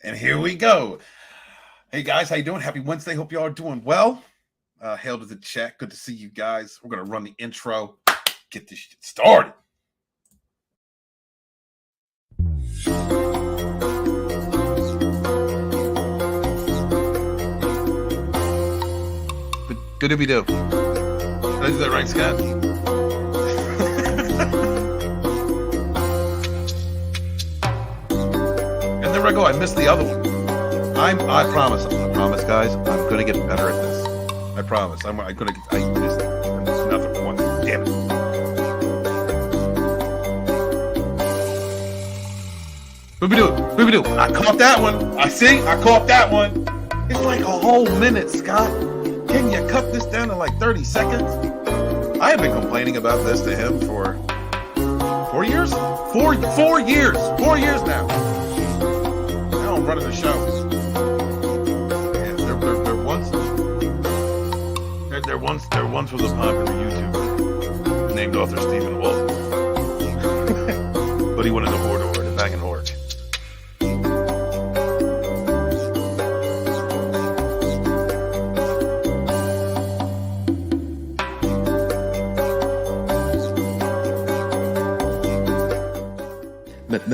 And here we go. Hey guys, how you doing? Happy Wednesday. Hope y'all are doing well. Hail to the chat. Good to see you guys. We're gonna run the intro. Get this shit started. Good to be do. Did I do that right, Scott? And there I go. I missed the other one. I promise, guys. I'm gonna get better at this. I promise. I'm gonna get. I missed another one. Damn it. Booby-doo. I caught that one. I caught that one. It's like a whole minute, Scott. Can you cut this down to like 30 seconds? I have been complaining about this to him for 4 years? 4 years. 4 years now. Now I'm running the show. There once was a popular YouTuber named author Stephen Wolf. But he went into Mordor to bang an orc.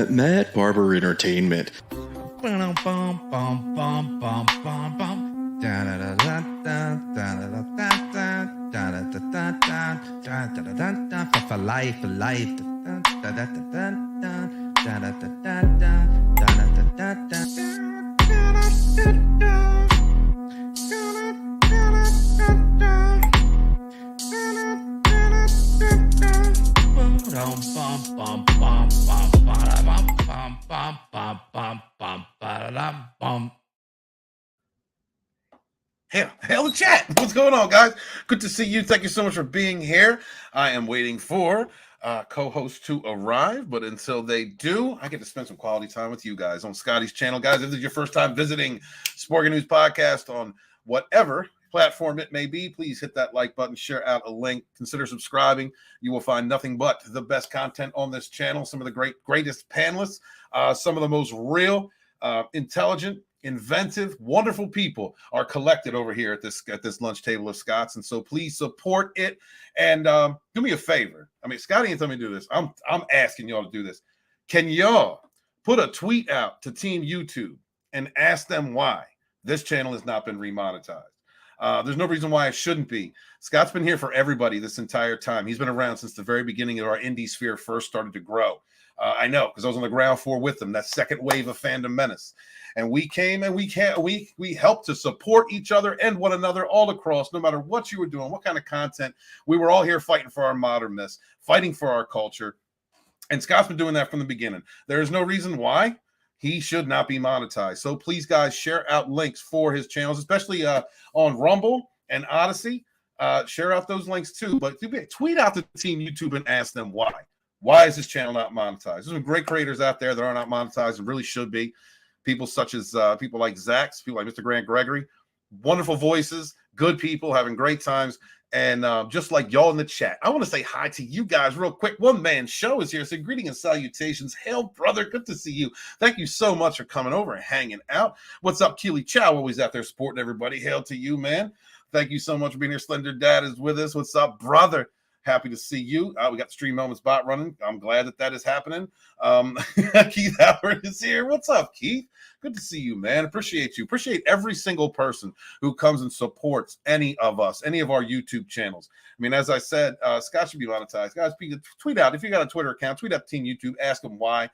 Mad Barber Entertainment. For life. Hail the chat. What's going on, guys? Good to see you. Thank you so much for being here. I am waiting for co-hosts to arrive, but until they do, I get to spend some quality time with you guys on Scotty's channel. Guys, if this is your first time visiting Sporting News Podcast on whatever platform it may be, please hit that like button, share out a link, consider subscribing. You will find nothing but the best content on this channel, some of the greatest panelists, some of the most real, intelligent, inventive, wonderful people are collected over here at this lunch table of Scott's, and so please support it and do me a favor. I mean, Scotty ain't telling me to do this. I'm asking y'all to do this. Can y'all put a tweet out to Team YouTube and ask them why this channel has not been remonetized? There's no reason why it shouldn't be. Scott's been here for everybody this entire time. He's been around since the very beginning of our indie sphere first started to grow. I know, because I was on the ground floor with them, that second wave of Fandom Menace. And we came and we helped to support each other and one another all across, no matter what you were doing, what kind of content. We were all here fighting for our modernness, fighting for our culture. And Scott's been doing that from the beginning. There is no reason why he should not be monetized. So please, guys, share out links for his channels, especially on Rumble and Odyssey. Share out those links too. But tweet out to Team YouTube and ask them why. Why is this channel not monetized? There's some great creators out there that are not monetized and really should be. People such as people like Zach, people like Mr. Grant Gregory, wonderful voices, good people, having great times. And just like y'all in the chat, I want to say hi to you guys real quick. One Man Show is here. So greeting and salutations. Hail, brother. Good to see you. Thank you so much for coming over and hanging out. What's up, Keely Chow? Always out there supporting everybody. Hail to you, man. Thank you so much for being here. Slender Dad is with us. What's up, brother? Happy to see you. We got the Stream Moments bot running. I'm glad that is happening. Keith Howard is here. What's up, Keith? Good to see you, man. Appreciate you. Appreciate every single person who comes and supports any of us, any of our YouTube channels. I mean, as I said, Scott should be monetized. Guys, tweet out. If you got a Twitter account, tweet out Team YouTube. Ask them why.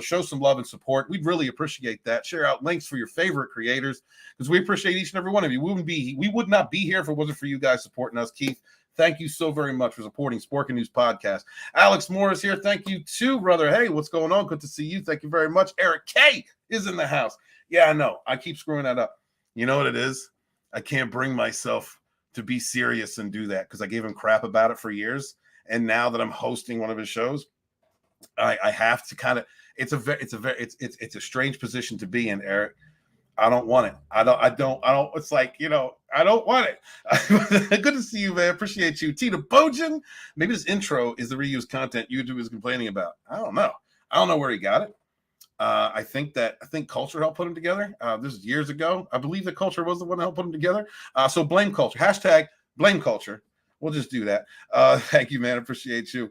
Show some love and support. We'd really appreciate that. Share out links for your favorite creators because we appreciate each and every one of you. We would not be here if it wasn't for you guys supporting us, Keith. Thank you so very much for supporting Sporking News Podcast. Alex Morris here. Thank you too, brother. Hey, what's going on? Good to see you. Thank you very much. Eric K is in the house. Yeah, I know. I keep screwing that up. You know what it is? I can't bring myself to be serious and do that because I gave him crap about it for years. And now that I'm hosting one of his shows, I have to kind of. It's a strange position to be in, Eric. I don't want it. I don't. It's like, I don't want it. Good to see you, man. Appreciate you. Tina Bojan. Maybe this intro is the reused content YouTube is complaining about. I don't know where he got it. I think culture helped put them together. This is years ago. I believe that culture was the one that helped put them together. So blame culture. Hashtag blame culture. We'll just do that. Thank you, man. Appreciate you.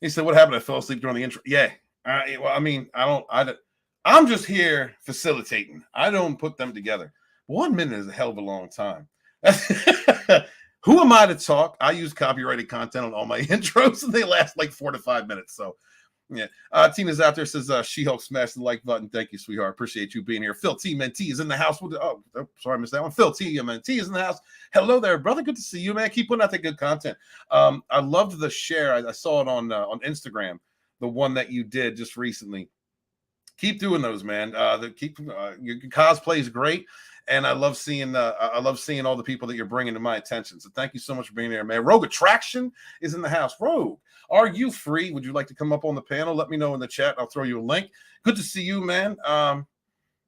He said, "What happened? I fell asleep during the intro." Yeah. Well, I mean, I'm just here facilitating. I don't put them together. 1 minute is a hell of a long time. Who am I to talk? I use copyrighted content on all my intros, and they last like 4 to 5 minutes. So, yeah. Tina's out there, says, She-Hulk, smash the like button. Thank you, sweetheart. Appreciate you being here. Phil T. Mentee is in the house. Sorry, I missed that one. Phil T. Mentee is in the house. Hello there, brother. Good to see you, man. Keep putting out that good content. I loved the share. I saw it on Instagram, the one that you did just recently. Keep doing those, man. Your cosplay is great. And I love seeing all the people that you're bringing to my attention. So thank you so much for being there, man. Rogue Attraction is in the house. Rogue, are you free? Would you like to come up on the panel? Let me know in the chat. I'll throw you a link. Good to see you, man.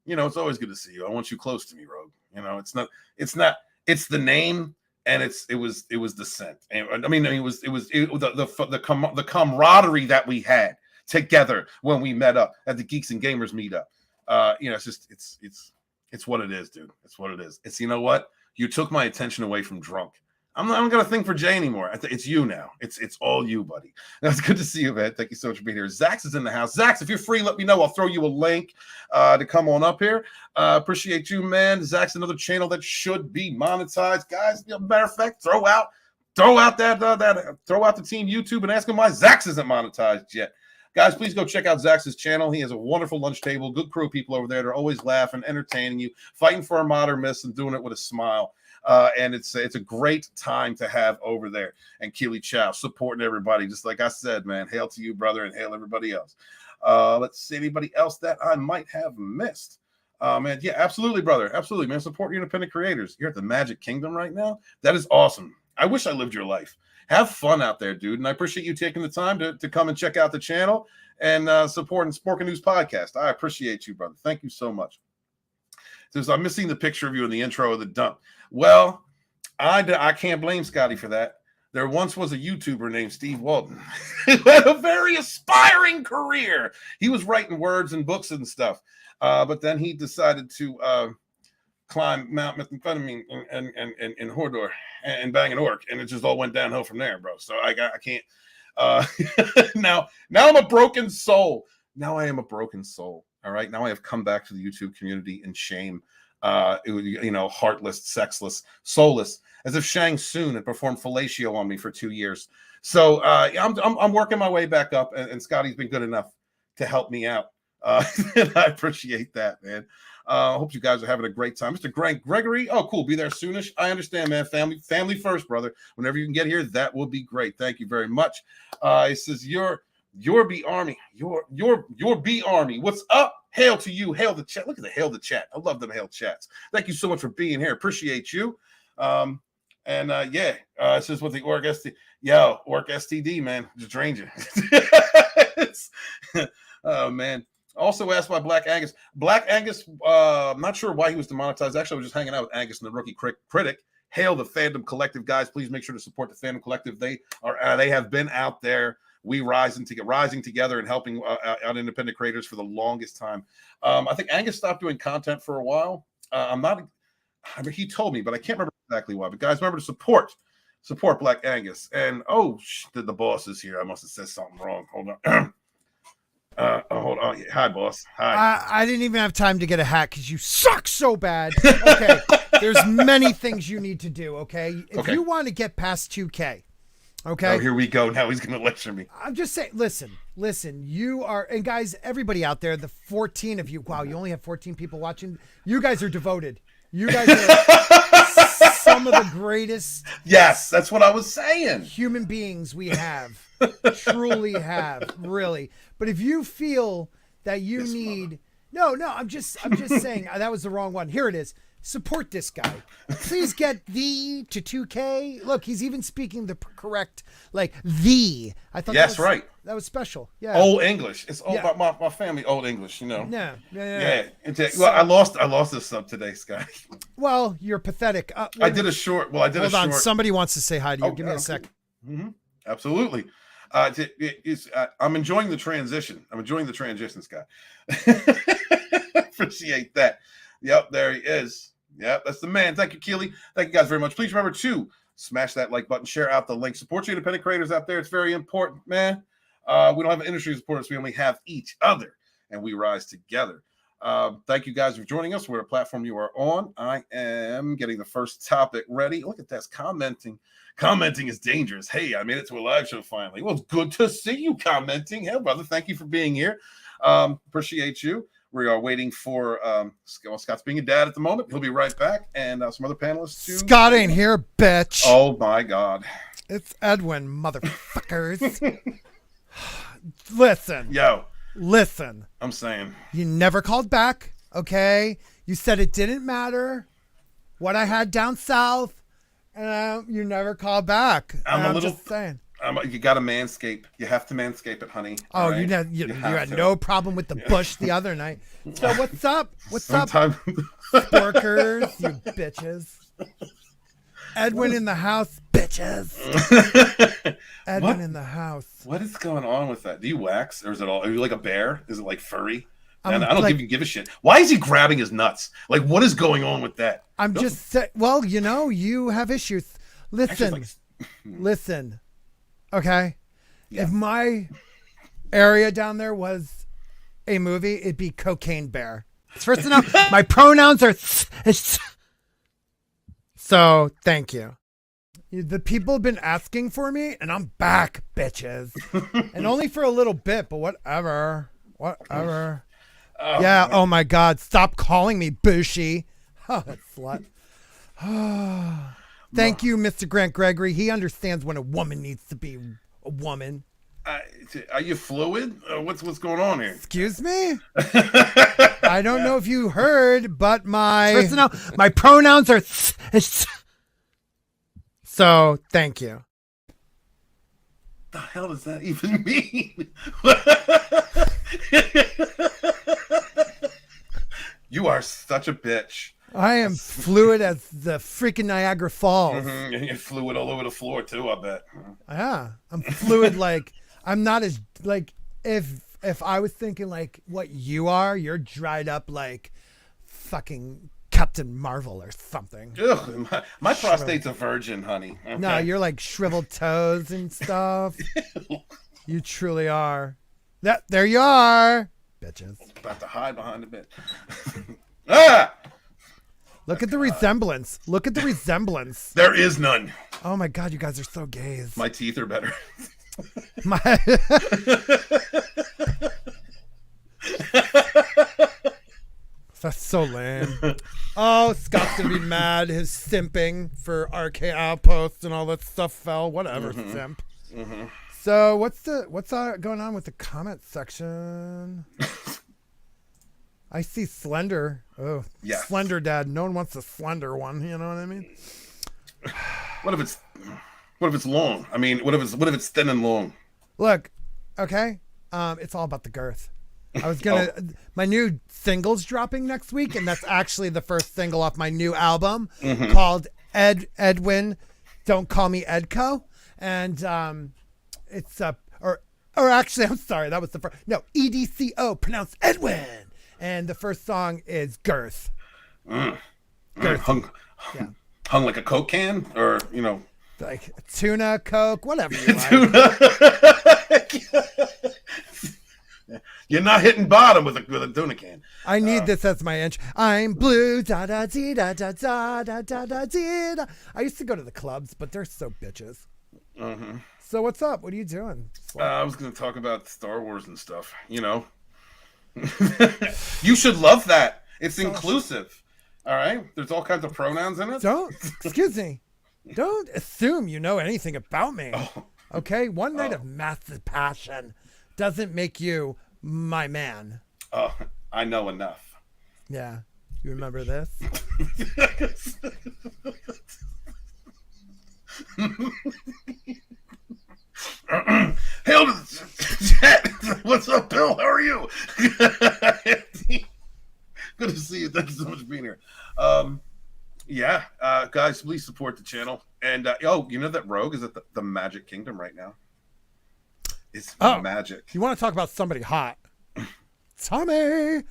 It's always good to see you. I want you close to me, Rogue. It's the name, and it was the scent. And I mean, it was the camaraderie that we had together when we met up at the Geeks and Gamers meetup. It's what it is, dude. It's what it is. It's, you know what? You took my attention away from drunk. I'm not going to think for Jay anymore. It's you now. It's all you, buddy. That's good to see you, man. Thank you so much for being here. Zax is in the house. Zax, if you're free, let me know. I'll throw you a link to come on up here. Appreciate you, man. Zax, another channel that should be monetized. Guys, matter of fact, throw out the team YouTube and ask them why Zax isn't monetized yet. Guys, please go check out Zax's channel. He has a wonderful lunch table, good crew of people over there. They're always laughing, entertaining you, fighting for a modern miss and doing it with a smile. And it's a great time to have over there. And Keely Chow supporting everybody. Just like I said, man, hail to you, brother, and hail everybody else. Let's see anybody else that I might have missed. Man, yeah, absolutely, brother. Absolutely, man. Support your independent creators. You're at the Magic Kingdom right now. That is awesome. I wish I lived your life. Have fun out there, dude. And I appreciate you taking the time to come and check out the channel and supporting Sporkin' News Podcast. I appreciate you, brother. Thank you so much. Says, I'm missing the picture of you in the intro of the dump. Well, I can't blame Scotty for that. There once was a YouTuber named Steve Walton who had a very aspiring career. He was writing words and books and stuff. But then he decided to climb Mount Methamphetamine in Hodor and bang an orc, and it just all went downhill from there, bro. So I can't. Now I'm a broken soul. Now I am a broken soul. All right. Now I have come back to the YouTube community in shame. Heartless, sexless, soulless, as if Shang Tsung had performed fellatio on me for 2 years. So I'm working my way back up, and Scotty's been good enough to help me out. And I appreciate that, man. I hope you guys are having a great time. Mr. Gregory, oh, cool. Be there soonish. I understand, man. Family first, brother. Whenever you can get here, that will be great. Thank you very much. It says, your B Army. Your B Army. What's up? Hail to you. Hail the chat. Look at the hail the chat. I love them hail chats. Thank you so much for being here. Appreciate you. It says with the Orc STD. Yo, Orc STD, man. Just drained you. Oh, man. Also asked by Black Angus. Black Angus, I'm not sure why he was demonetized. Actually, I was just hanging out with Angus and the Rookie Critic. Hail the Fandom Collective, guys. Please make sure to support the Fandom Collective. They have been out there. We rising together and helping out independent creators for the longest time. I think Angus stopped doing content for a while. He told me, but I can't remember exactly why. But guys, remember to support Black Angus. And the boss is here. I must have said something wrong. Hold on. Hold on. Hi, boss. Hi. I didn't even have time to get a hat because you suck so bad. Okay. There's many things you need to do. Okay. If you want to get past 2K. Okay. Oh, here we go. Now he's going to lecture me. I'm just saying, listen, you are, and guys, everybody out there, the 14 of you, wow, you only have 14 people watching. You guys are devoted. You guys are some of the greatest. Yes, that's what I was saying. Human beings we have. Truly have, really. But if you feel that you need, no, I'm just saying that was the wrong one. Here it is. Support this guy. Please get the to 2K. Look, he's even speaking the correct, like the. I thought right. That was special. Yeah. Old English. It's all about my family. Old English. You know. Yeah. Well, I lost this sub today, Scott. Well, you're pathetic. I did a short. Hold on. Somebody wants to say hi to you. Give me a second. Mm-hmm. Absolutely. I'm enjoying the transition. I'm enjoying the transition, Scott. Appreciate that. Yep, there he is. Yep, that's the man. Thank you, Keely. Thank you guys very much. Please remember to smash that like button, share out the link, support your independent creators out there. It's very important, man. We don't have an industry supporters. We only have each other, and we rise together. Thank you guys for joining us. We're a platform you are on. I am getting the first topic ready. Look at that. Commenting is dangerous. Hey, I made it to a live show finally. Well, it's good to see you commenting. Hey, brother, thank you for being here. Appreciate you. We are waiting for Scott's being a dad at the moment. He'll be right back, and some other panelists too. Scott ain't here, bitch. Oh my God, it's Edwin, motherfuckers. Listen. I'm saying you never called back. Okay, you said it didn't matter what I had down south, and you never called back. I'm just saying. You got to manscape. You have to manscape it, honey. Oh, right? you had no problem with the bush the other night. So what's up? What's up, Sporkers, you bitches? Edwin in the house, bitches. Edwin in the house. What is going on with that? Do you wax, or is it all? Are you like a bear? Is it like furry? And I don't even give a shit. Why is he grabbing his nuts? Like, what is going on with that? I'm just saying. Well, you have issues. Listen. Okay, yeah. If my area down there was a movie, it'd be Cocaine Bear. First to know, my pronouns are so thank you. The people have been asking for me, and I'm back, bitches. And only for a little bit, but whatever. Yeah, oh my God, stop calling me Bushy. Oh, that slut. Thank you, Mr. Grant Gregory. He understands when a woman needs to be a woman. Are you fluid? What's going on here? Excuse me? I don't know if you heard, but my pronouns are so thank you. The hell does that even mean? You are such a bitch. I am fluid as the freaking Niagara Falls. Mm-hmm. You're fluid all over the floor too, I bet. Yeah, I'm fluid. Like, I'm not as like if I was thinking like what you are, you're dried up like fucking Captain Marvel or something. Ugh, my prostate's a virgin, honey. Okay. No, you're like shriveled toes and stuff. You truly are. There you are, bitches. About to hide behind a bit. Ah! Look at the resemblance. Look at the resemblance. There is none. Oh my God, you guys are so gays. My teeth are better. That's so lame. Oh, Scott's gonna be mad. His simping for RK Outpost and all that stuff fell. Whatever, simp. Mm-hmm. So what's going on with the comment section? I see Slender. Oh, yeah. Slender Dad. No one wants a slender one. You know what I mean? What if it's long? I mean, what if it's thin and long? Look, okay. It's all about the girth. I was gonna. My new single's dropping next week, and that's actually the first single off my new album called Edwin. Don't call me Edco, and it's or actually, I'm sorry, that was the first. No, EDCO, pronounced Edwin. And the first song is Girth. Girth. Hung like a Coke can, or like tuna, Coke, whatever you like. You're not hitting bottom with a tuna can. I need this as my intro. I'm blue, da da dee da da da da da da dee da. I used to go to the clubs, but they're so bitches. Mm-hmm. So what's up? What are you doing? I was going to talk about Star Wars and stuff. You should love that. It's inclusive. All right? There's all kinds of pronouns in it. Excuse me. Don't assume you know anything about me. Oh. Okay? One night of massive passion doesn't make you my man. Oh, I know enough. Yeah. You remember this? Hail to the chat. What's up, Bill? How are you? Good to see you. Thank you so much for being here. Guys, please support the channel. And you know that Rogue is at the Magic Kingdom right now. It's Oh. magic. You want to talk about somebody hot? Tommy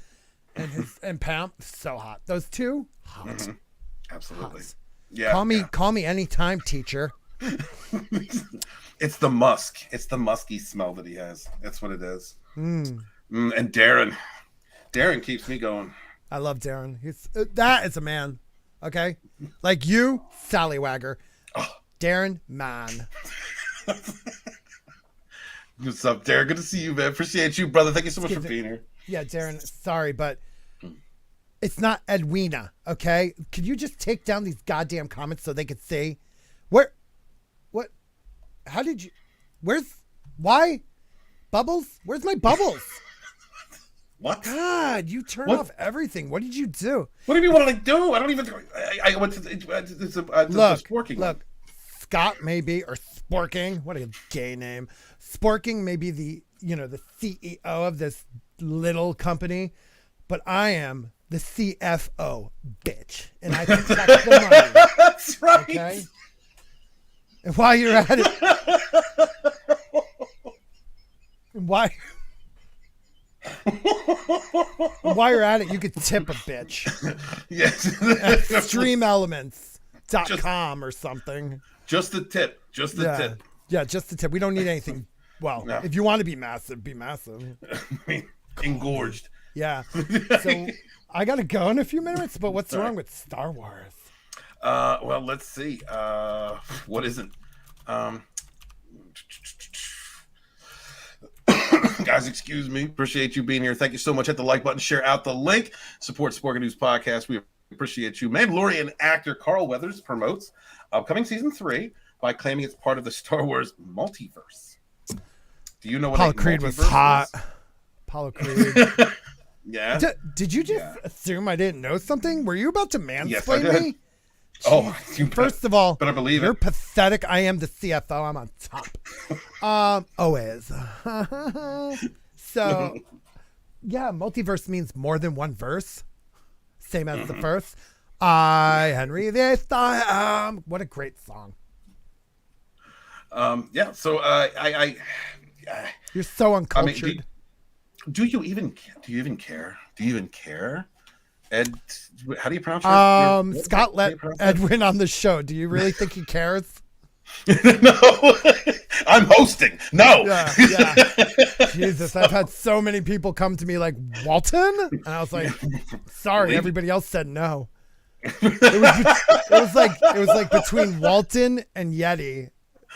and Pam, so hot. Those two, hot. Mm-hmm. Absolutely. Hot. Yeah. Call me anytime, teacher. It's the musk. It's the musky smell that he has. That's what it is. Mm. And Darren keeps me going. I love Darren. That is a man. Okay, like you, Sallywagger. Oh. Darren, man. What's up, Darren? Good to see you, man. Appreciate you, brother. Thank you so much for being here. Yeah, Darren. Sorry, but it's not Edwina. Okay, could you just take down these goddamn comments so they could see? What? How did you? Why? Bubbles? Where's my bubbles? What? God, you turn off everything. What did you do? What do you mean? What did I do? I don't even. I went to Sporking. Look, Scott maybe or Sporking. What a gay name. Sporking may be the CEO of this little company, but I am the CFO, bitch, and I protect the money. That's right. Okay. And while you're at it, while you're at it, you could tip a bitch. Yes. Streamelements.com or something. Just the tip. Just the tip. Yeah, just the tip. We don't need anything. Well, No. if you want to be massive, be massive. Engorged. Yeah. So I got to go in a few minutes, but what's wrong with Star Wars? Well, let's see. What isn't? Guys, excuse me. Appreciate you being here. Thank you so much. Hit the like button, share out the link. Support Sporting News Podcast. We appreciate you. Mandalorian actor Carl Weathers promotes upcoming season 3 by claiming it's part of the Star Wars multiverse. Do you know what Apollo Creed was hot. Apollo Creed. Yeah. Did you just assume I didn't know something? Were you about to mansplain did. me? Oh, first of all, but I believe you're it. pathetic. I am the CFO. I'm on top. Always. So, yeah, multiverse means more than one verse. Same as the first. I, Henry this I am. What a great song. Yeah. So You're so uncultured. I mean, do you even care? Do you even care? Ed, how do you pronounce your Scott let Edwin on the show. Do you really think he cares? No, I'm hosting. No. Yeah. Jesus, I've had so many people come to me like, Walton? And I was like, sorry, everybody else said no. It was like between Walton and Yeti,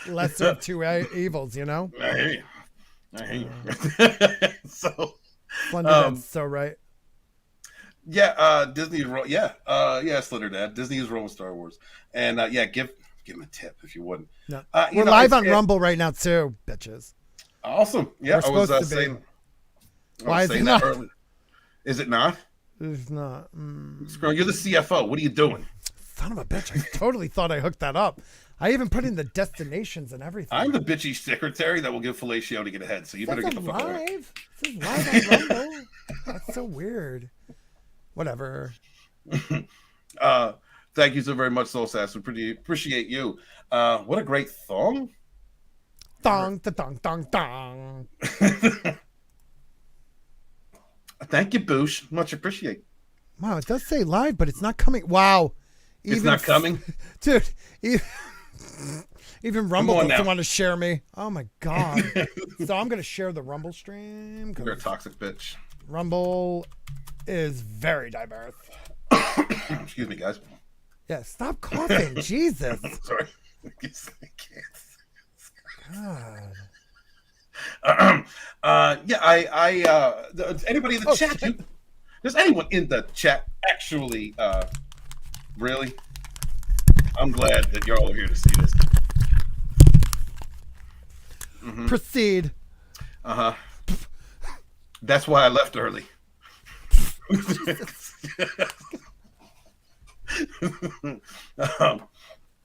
lesser of two evils, you know? I hate you. So Slenderdad's so right. Yeah, Disney is Slender Dad. Disney is rolling Star Wars, and give him a tip if you wouldn't. No. We're live on Rumble right now too, bitches. Awesome. Yeah, We're supposed to be. Why is it not? Early. Is it not? It's not. You're the CFO. What are you doing? Son of a bitch! I totally thought I hooked that up. I even put in the destinations and everything. I'm the bitchy secretary that will give Fellatio to get ahead. So you better get the fuck away. This is live on Rumble. That's so weird. Whatever. Thank you so very much, Soul Sass. We pretty appreciate you. What a great song. Dong, da, dong, dong, dong. Thank you, Boosh. Much appreciate. Wow, it does say live, but it's not coming. Wow. It's not coming? Dude, even Rumble doesn't want to share me. Oh, my God. So I'm going to share the Rumble stream. You're a toxic bitch. Rumble is very diverse. Excuse me, guys. Yeah, stop coughing. Jesus. Sorry. God. Anybody in the chat? Does anyone in the chat actually really? I'm glad that you're all here to see this. Mm-hmm. Proceed. That's why I left early. I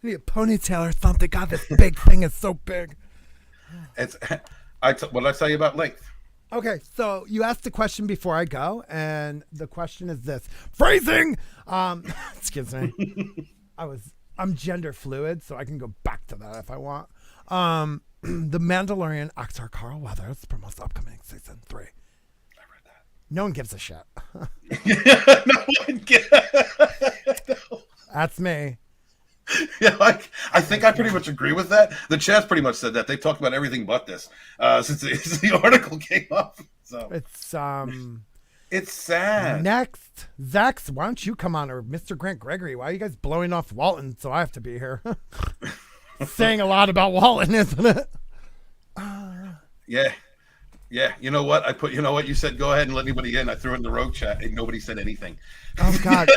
need a ponytail or something. God, this big thing is so big. What did I tell you about length? Okay, so you asked the question before I go, and the question is this: phrasing. Excuse me. I'm gender fluid, so I can go back to that if I want. The Mandalorian actor Carl Weathers promotes upcoming season 3. I read that. No one gives a shit. No one no. That's me. Yeah, I think I pretty much agree with that. The chat's pretty much said that. They've talked about everything but this since the article came up. So It's sad. Next, Zax, why don't you come on, or Mr. Grant Gregory? Why are you guys blowing off Walton? So I have to be here. Saying a lot about Walton, isn't it? Yeah. You know what? You know what? You said go ahead and let anybody in. I threw it in the rogue chat and nobody said anything. Oh God.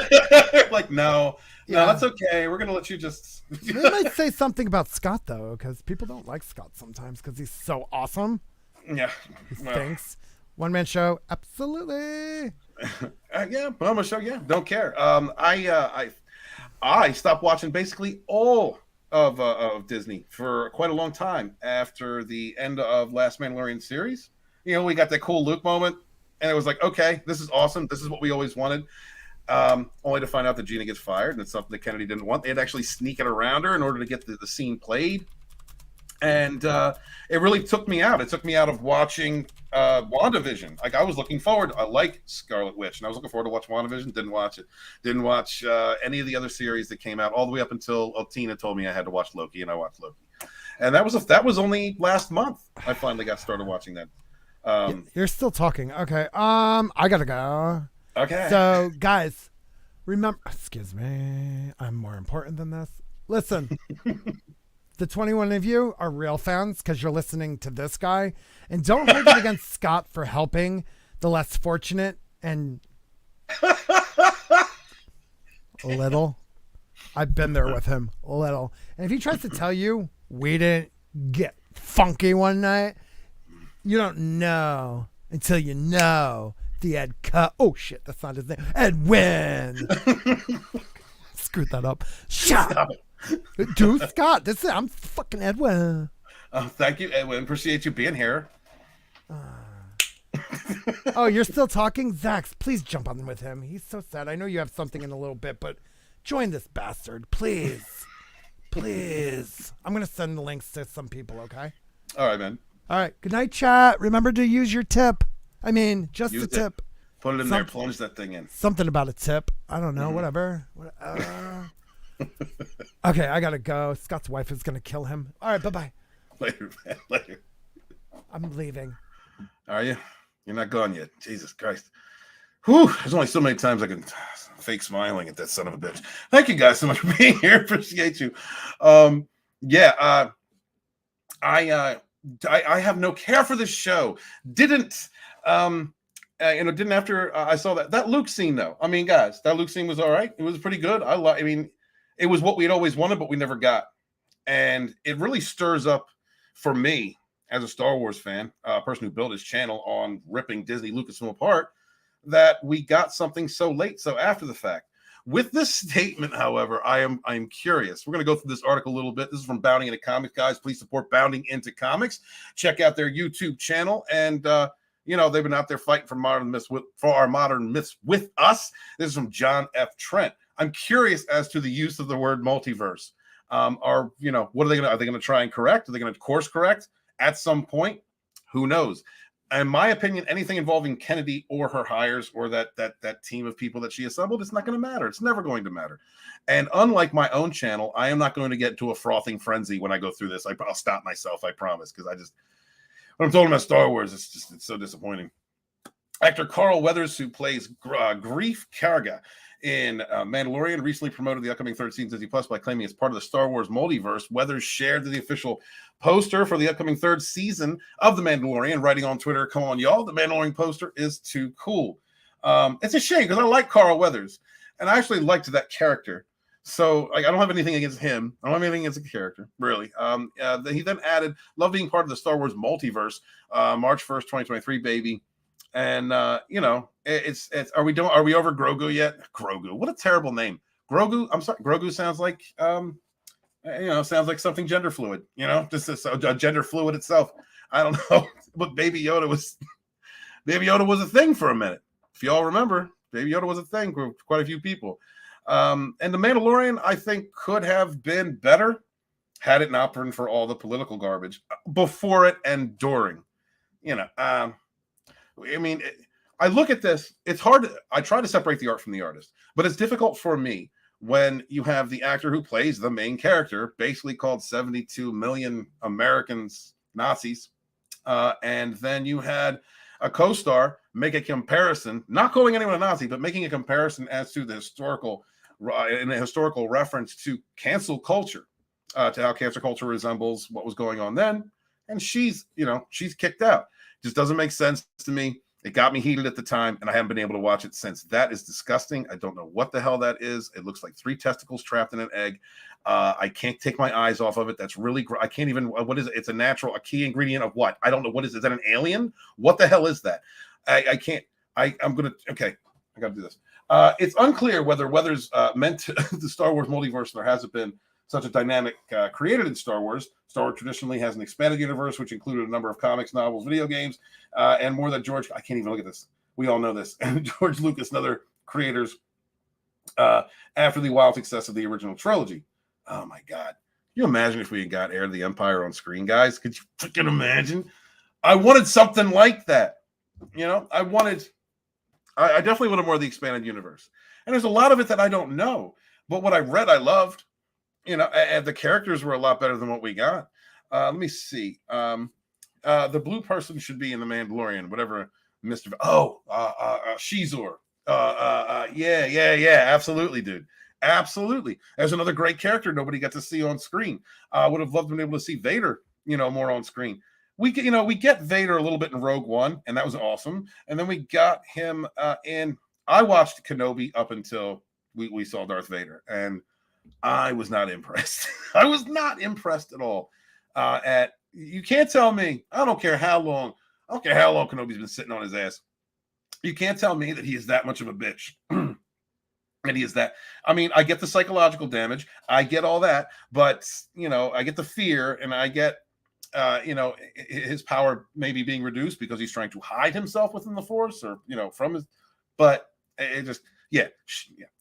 Like no, that's okay. We're gonna let you just. They might say something about Scott though, because people don't like Scott sometimes because he's so awesome. Yeah. He thinks. One man show, absolutely. Yeah, one man show. Yeah, don't care. I stopped watching basically all of Disney for quite a long time after the end of Last Mandalorian series. You know, we got that cool Luke moment, and it was like, okay, this is awesome. This is what we always wanted. Only to find out that Gina gets fired, and it's something that Kennedy didn't want. They had actually sneak it around her in order to get the scene played. And it really took me out. It took me out of watching WandaVision. Like I was looking forward. I like Scarlet Witch, and I was looking forward to watch WandaVision. Didn't watch it. Didn't watch any of the other series that came out all the way up until Tina told me I had to watch Loki, and I watched Loki. And that was only last month. I finally got started watching that. You're still talking. Okay. I gotta go. Okay. So guys, remember. Excuse me. I'm more important than this. Listen. The 21 of you are real fans because you're listening to this guy. And don't hold it against Scott for helping the less fortunate and little. I've been there with him, little. And if he tries to tell you we didn't get funky one night, you don't know until you know the Ed cut. Oh, shit, that's not his name. Edwin. Screwed that up. Shut Dude, Scott, I'm fucking Edwin. Thank you, Edwin. Appreciate you being here. Oh, you're still talking? Zax, please jump on with him. He's so sad. I know you have something in a little bit, but join this bastard, please. Please. I'm going to send the links to some people, okay? All right, man. All right. Good night, chat. Remember to use your tip. I mean, just Use the tip. Put it in there. Plunge that thing in. Something about a tip. I don't know. Whatever. Okay, I gotta go. Scott's wife is gonna kill him. All right, bye-bye. Later, man. Later. I'm leaving. Are you? You're not gone yet. Jesus Christ. Whew. There's only so many times I can fake smiling at that son of a bitch. Thank you guys so much for being here. Appreciate you. I have no care for this show. Didn't after I saw that Luke scene though. I mean, guys, that Luke scene was all right. It was pretty good. I mean, it was what we'd always wanted, but we never got. And it really stirs up for me as a Star Wars fan, a person who built his channel on ripping Disney Lucasfilm apart, that we got something so late, so after the fact. With this statement, however, I'm curious. We're going to go through this article a little bit. This is from Bounding Into Comics, guys. Please support Bounding Into Comics. Check out their YouTube channel. And, they've been out there fighting for our modern myths with us. This is from John F. Trent. I'm curious as to the use of the word multiverse. What are they going to? Are they going to try and correct? Are they going to course correct at some point? Who knows? In my opinion, anything involving Kennedy or her hires or that team of people that she assembled, it's not going to matter. It's never going to matter. And unlike my own channel, I am not going to get into a frothing frenzy when I go through this. I'll stop myself, I promise, because when I'm talking about Star Wars, it's so disappointing. Actor Carl Weathers, who plays Grief Karga in Mandalorian, recently promoted the upcoming third season Disney Plus by claiming it's part of the Star Wars multiverse. Weathers shared the official poster for the upcoming third season of The Mandalorian, writing on Twitter, "Come on, y'all, the Mandalorian poster is too cool." It's a shame because I like Carl Weathers, and I actually liked that character. So I don't have anything against him. I don't have anything against the character, really. He then added, "Love being part of the Star Wars multiverse, March 1st, 2023, baby." And it's are we over Grogu yet? Grogu, what a terrible name. Grogu, I'm sorry, Grogu sounds like sounds like something gender fluid, just a gender fluid itself. I don't know, but Baby Yoda was a thing for a minute. If y'all remember, Baby Yoda was a thing for quite a few people. And The Mandalorian, I think, could have been better. had it not been for all the political garbage before it and during. I mean, I look at this. It's hard. I try to separate the art from the artist, but it's difficult for me when you have the actor who plays the main character basically called 72 million Americans Nazis, and then you had a co-star make a comparison, not calling anyone a Nazi, but making a comparison as to the historical reference to cancel culture, to how cancel culture resembles what was going on then. And she's kicked out. Just doesn't make sense to me. It got me heated at the time, and I haven't been able to watch it since. That is disgusting. I don't know what the hell that is. It looks like 3 testicles trapped in an egg. I can't take my eyes off of it. That's really I can't even. What is it? It's a key ingredient of what? I don't know. What is it? Is that an alien? What the hell is that? I can't. I'm gonna. Okay, I gotta do this. It's unclear whether Weathers meant the Star Wars multiverse. There hasn't been such a dynamic created in Star Wars. Star Wars traditionally has an expanded universe, which included a number of comics, novels, video games, and more that I can't even look at this. We all know this. And George Lucas and other creators, after the wild success of the original trilogy. Oh my God. Can you imagine if we had got Heir of the Empire on screen, guys? Could you freaking imagine? I wanted something like that. I definitely wanted more of the expanded universe. And there's a lot of it that I don't know. But what I read, I loved. And the characters were a lot better than what we got. Let me see. The blue person should be in The Mandalorian, whatever Mr. Shizor. Yeah. Absolutely, dude. Absolutely. There's another great character nobody got to see on screen. I would have loved to be able to see Vader, more on screen. We get Vader a little bit in Rogue One, and that was awesome. And then we got him I watched Kenobi up until we saw Darth Vader, and I was not impressed. I was not impressed at all. You can't tell me. I don't care how long Kenobi's been sitting on his ass. You can't tell me that he is that much of a bitch. And he is that. I mean, I get the psychological damage. I get all that, but I get the fear, and I get his power maybe being reduced because he's trying to hide himself within the Force, or from his. But it just. Yeah,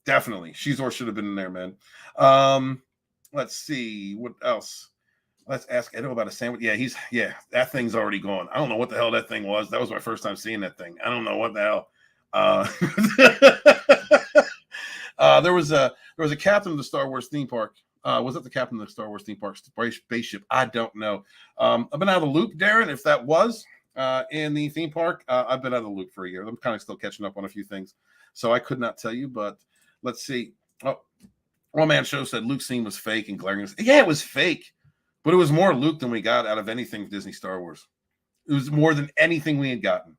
definitely. Shizor should have been in there, man. Let's see. What else? Let's ask Edo about a sandwich. Yeah, that thing's already gone. I don't know what the hell that thing was. That was my first time seeing that thing. I don't know what the hell. There was a captain of the Star Wars theme park. Was it the captain of the Star Wars theme park spaceship? I don't know. I've been out of the loop, Darren, if that was in the theme park. I've been out of the loop for a year. I'm kind of still catching up on a few things. So I could not tell you, but let's see. Oh, One Man Show said Luke's scene was fake and glaring. Yeah, it was fake, but it was more Luke than we got out of anything Disney Star Wars. It was more than anything we had gotten.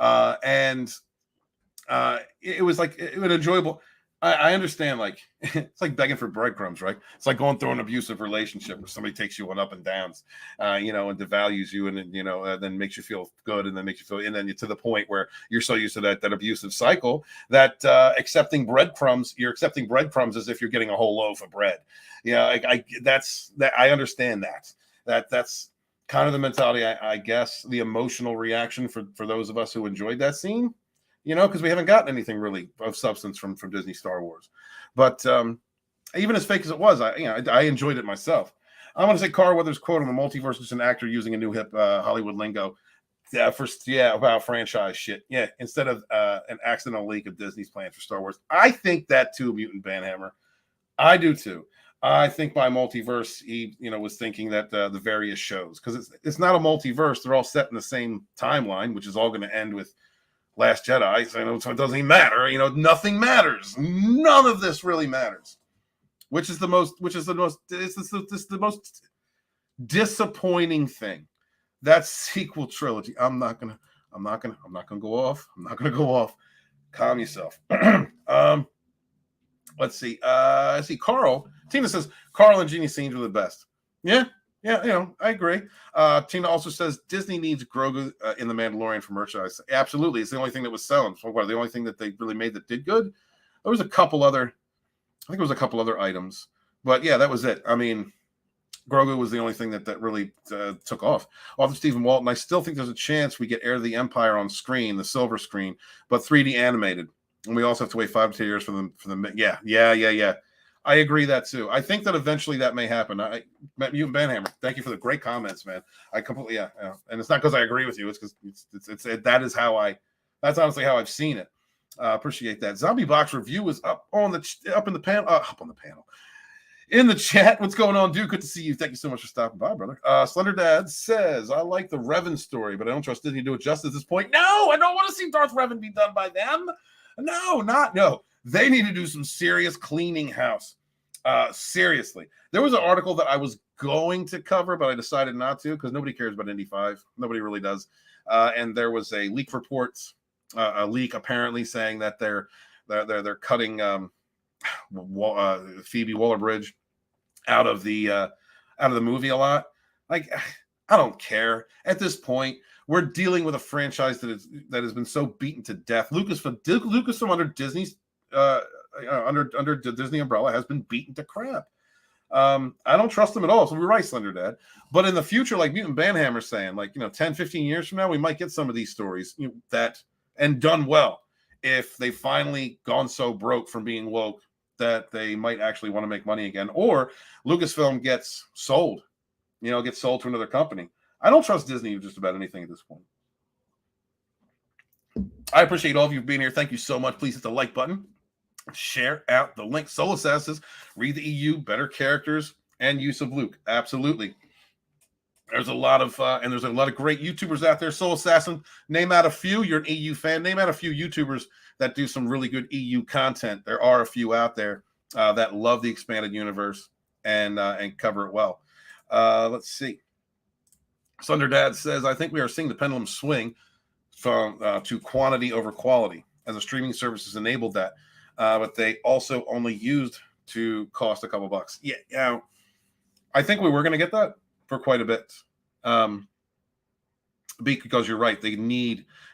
It was like it was enjoyable. I understand, like it's like begging for breadcrumbs, right? It's like going through an abusive relationship where somebody takes you on up and downs, and devalues you, and then makes you feel good, and then makes you feel, and then you're to the point where you're so used to that abusive cycle that accepting breadcrumbs, you're accepting breadcrumbs as if you're getting a whole loaf of bread. I understand that's kind of the mentality, I guess, the emotional reaction for those of us who enjoyed that scene. Because we haven't gotten anything really of substance from Disney Star Wars. But even as fake as it was, I enjoyed it myself. I want to say Carl Weathers' quote on the multiverse is an actor using a new hip Hollywood lingo about franchise shit. Yeah, instead of an accidental leak of Disney's plans for Star Wars. I think that too, Mutant Banhammer. I do too. I think by multiverse, he was thinking that the various shows, because it's not a multiverse. They're all set in the same timeline, which is all going to end with Last Jedi, so it doesn't even matter. Nothing matters. None of this really matters. Which is the most disappointing thing. That sequel trilogy. I'm not gonna go off. Calm yourself. Let's see. Carl. Tina says Carl and Jeannie scenes were the best. Yeah. Yeah, I agree. Tina also says Disney needs Grogu in The Mandalorian for merchandise. Absolutely. It's the only thing that was selling. So the only thing that they really made that did good? There was a couple other items. But yeah, that was it. I mean, Grogu was the only thing that really took off. Author Stephen Walton, I still think there's a chance we get Heir of the Empire on screen, the silver screen, but 3D animated. And we also have to wait 5 to 10 years for them. Yeah. I agree that too. I think that eventually that may happen. You and Banhammer, thank you for the great comments, man. I completely, yeah. And it's not because I agree with you. It's because that's honestly how I've seen it. Appreciate that. Zombie Box Review is up in the panel. In the chat, what's going on, dude? Good to see you. Thank you so much for stopping by, brother. Slender Dad says, I like the Revan story, but I don't trust Disney to do it justice at this point. No, I don't want to see Darth Revan be done by them. No. They need to do some serious cleaning house. Seriously. There was an article that I was going to cover, but I decided not to because nobody cares about Indy 5. Nobody really does. And there was a leak report, a leak apparently saying that they're cutting Phoebe Waller-Bridge out of the movie a lot. Like, I don't care at this point. We're dealing with a franchise that has been so beaten to death. Lucasfilm under Disney's under the Disney umbrella has been beaten to crap. I don't trust them at all. So we're right, Slender Dad. But in the future, like Mutant Banhammer's saying, 10, 15 years from now, we might get some of these stories that and done well if they finally gone so broke from being woke that they might actually want to make money again, or Lucasfilm gets sold, to another company. I don't trust Disney with just about anything at this point. I appreciate all of you being here. Thank you so much. Please hit the like button. Share out the link. Soul Assassins, read the EU, better characters, and use of Luke. Absolutely. There's a lot of great YouTubers out there. Soul Assassin, name out a few. You're an EU fan. Name out a few YouTubers that do some really good EU content. There are a few out there that love the expanded universe and cover it well. Let's see. Thunder Dad says, I think we are seeing the pendulum swing from to quantity over quality as the streaming services enabled that. But they also only used to cost a couple bucks. Yeah. I think we were going to get that for quite a bit. Because you're right.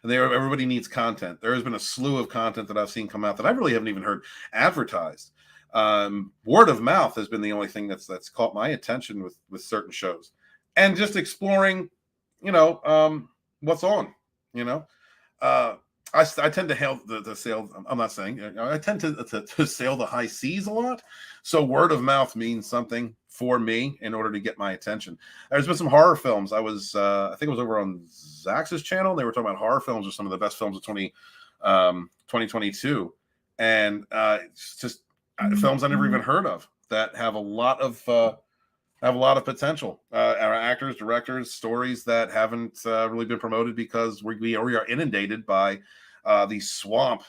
Everybody needs content. There has been a slew of content that I've seen come out that I really haven't even heard advertised. Word of mouth has been the only thing that's caught my attention with certain shows. And just exploring, what's on, I tend to hail the sail. I'm not saying I tend to sail the high seas a lot. So word of mouth means something for me in order to get my attention. There's been some horror films. I think it was over on Zax's channel. They were talking about horror films or some of the best films of 2022. And it's just films I never even heard of that have a lot of potential. Our actors, directors, stories that haven't really been promoted because we are inundated by the swamp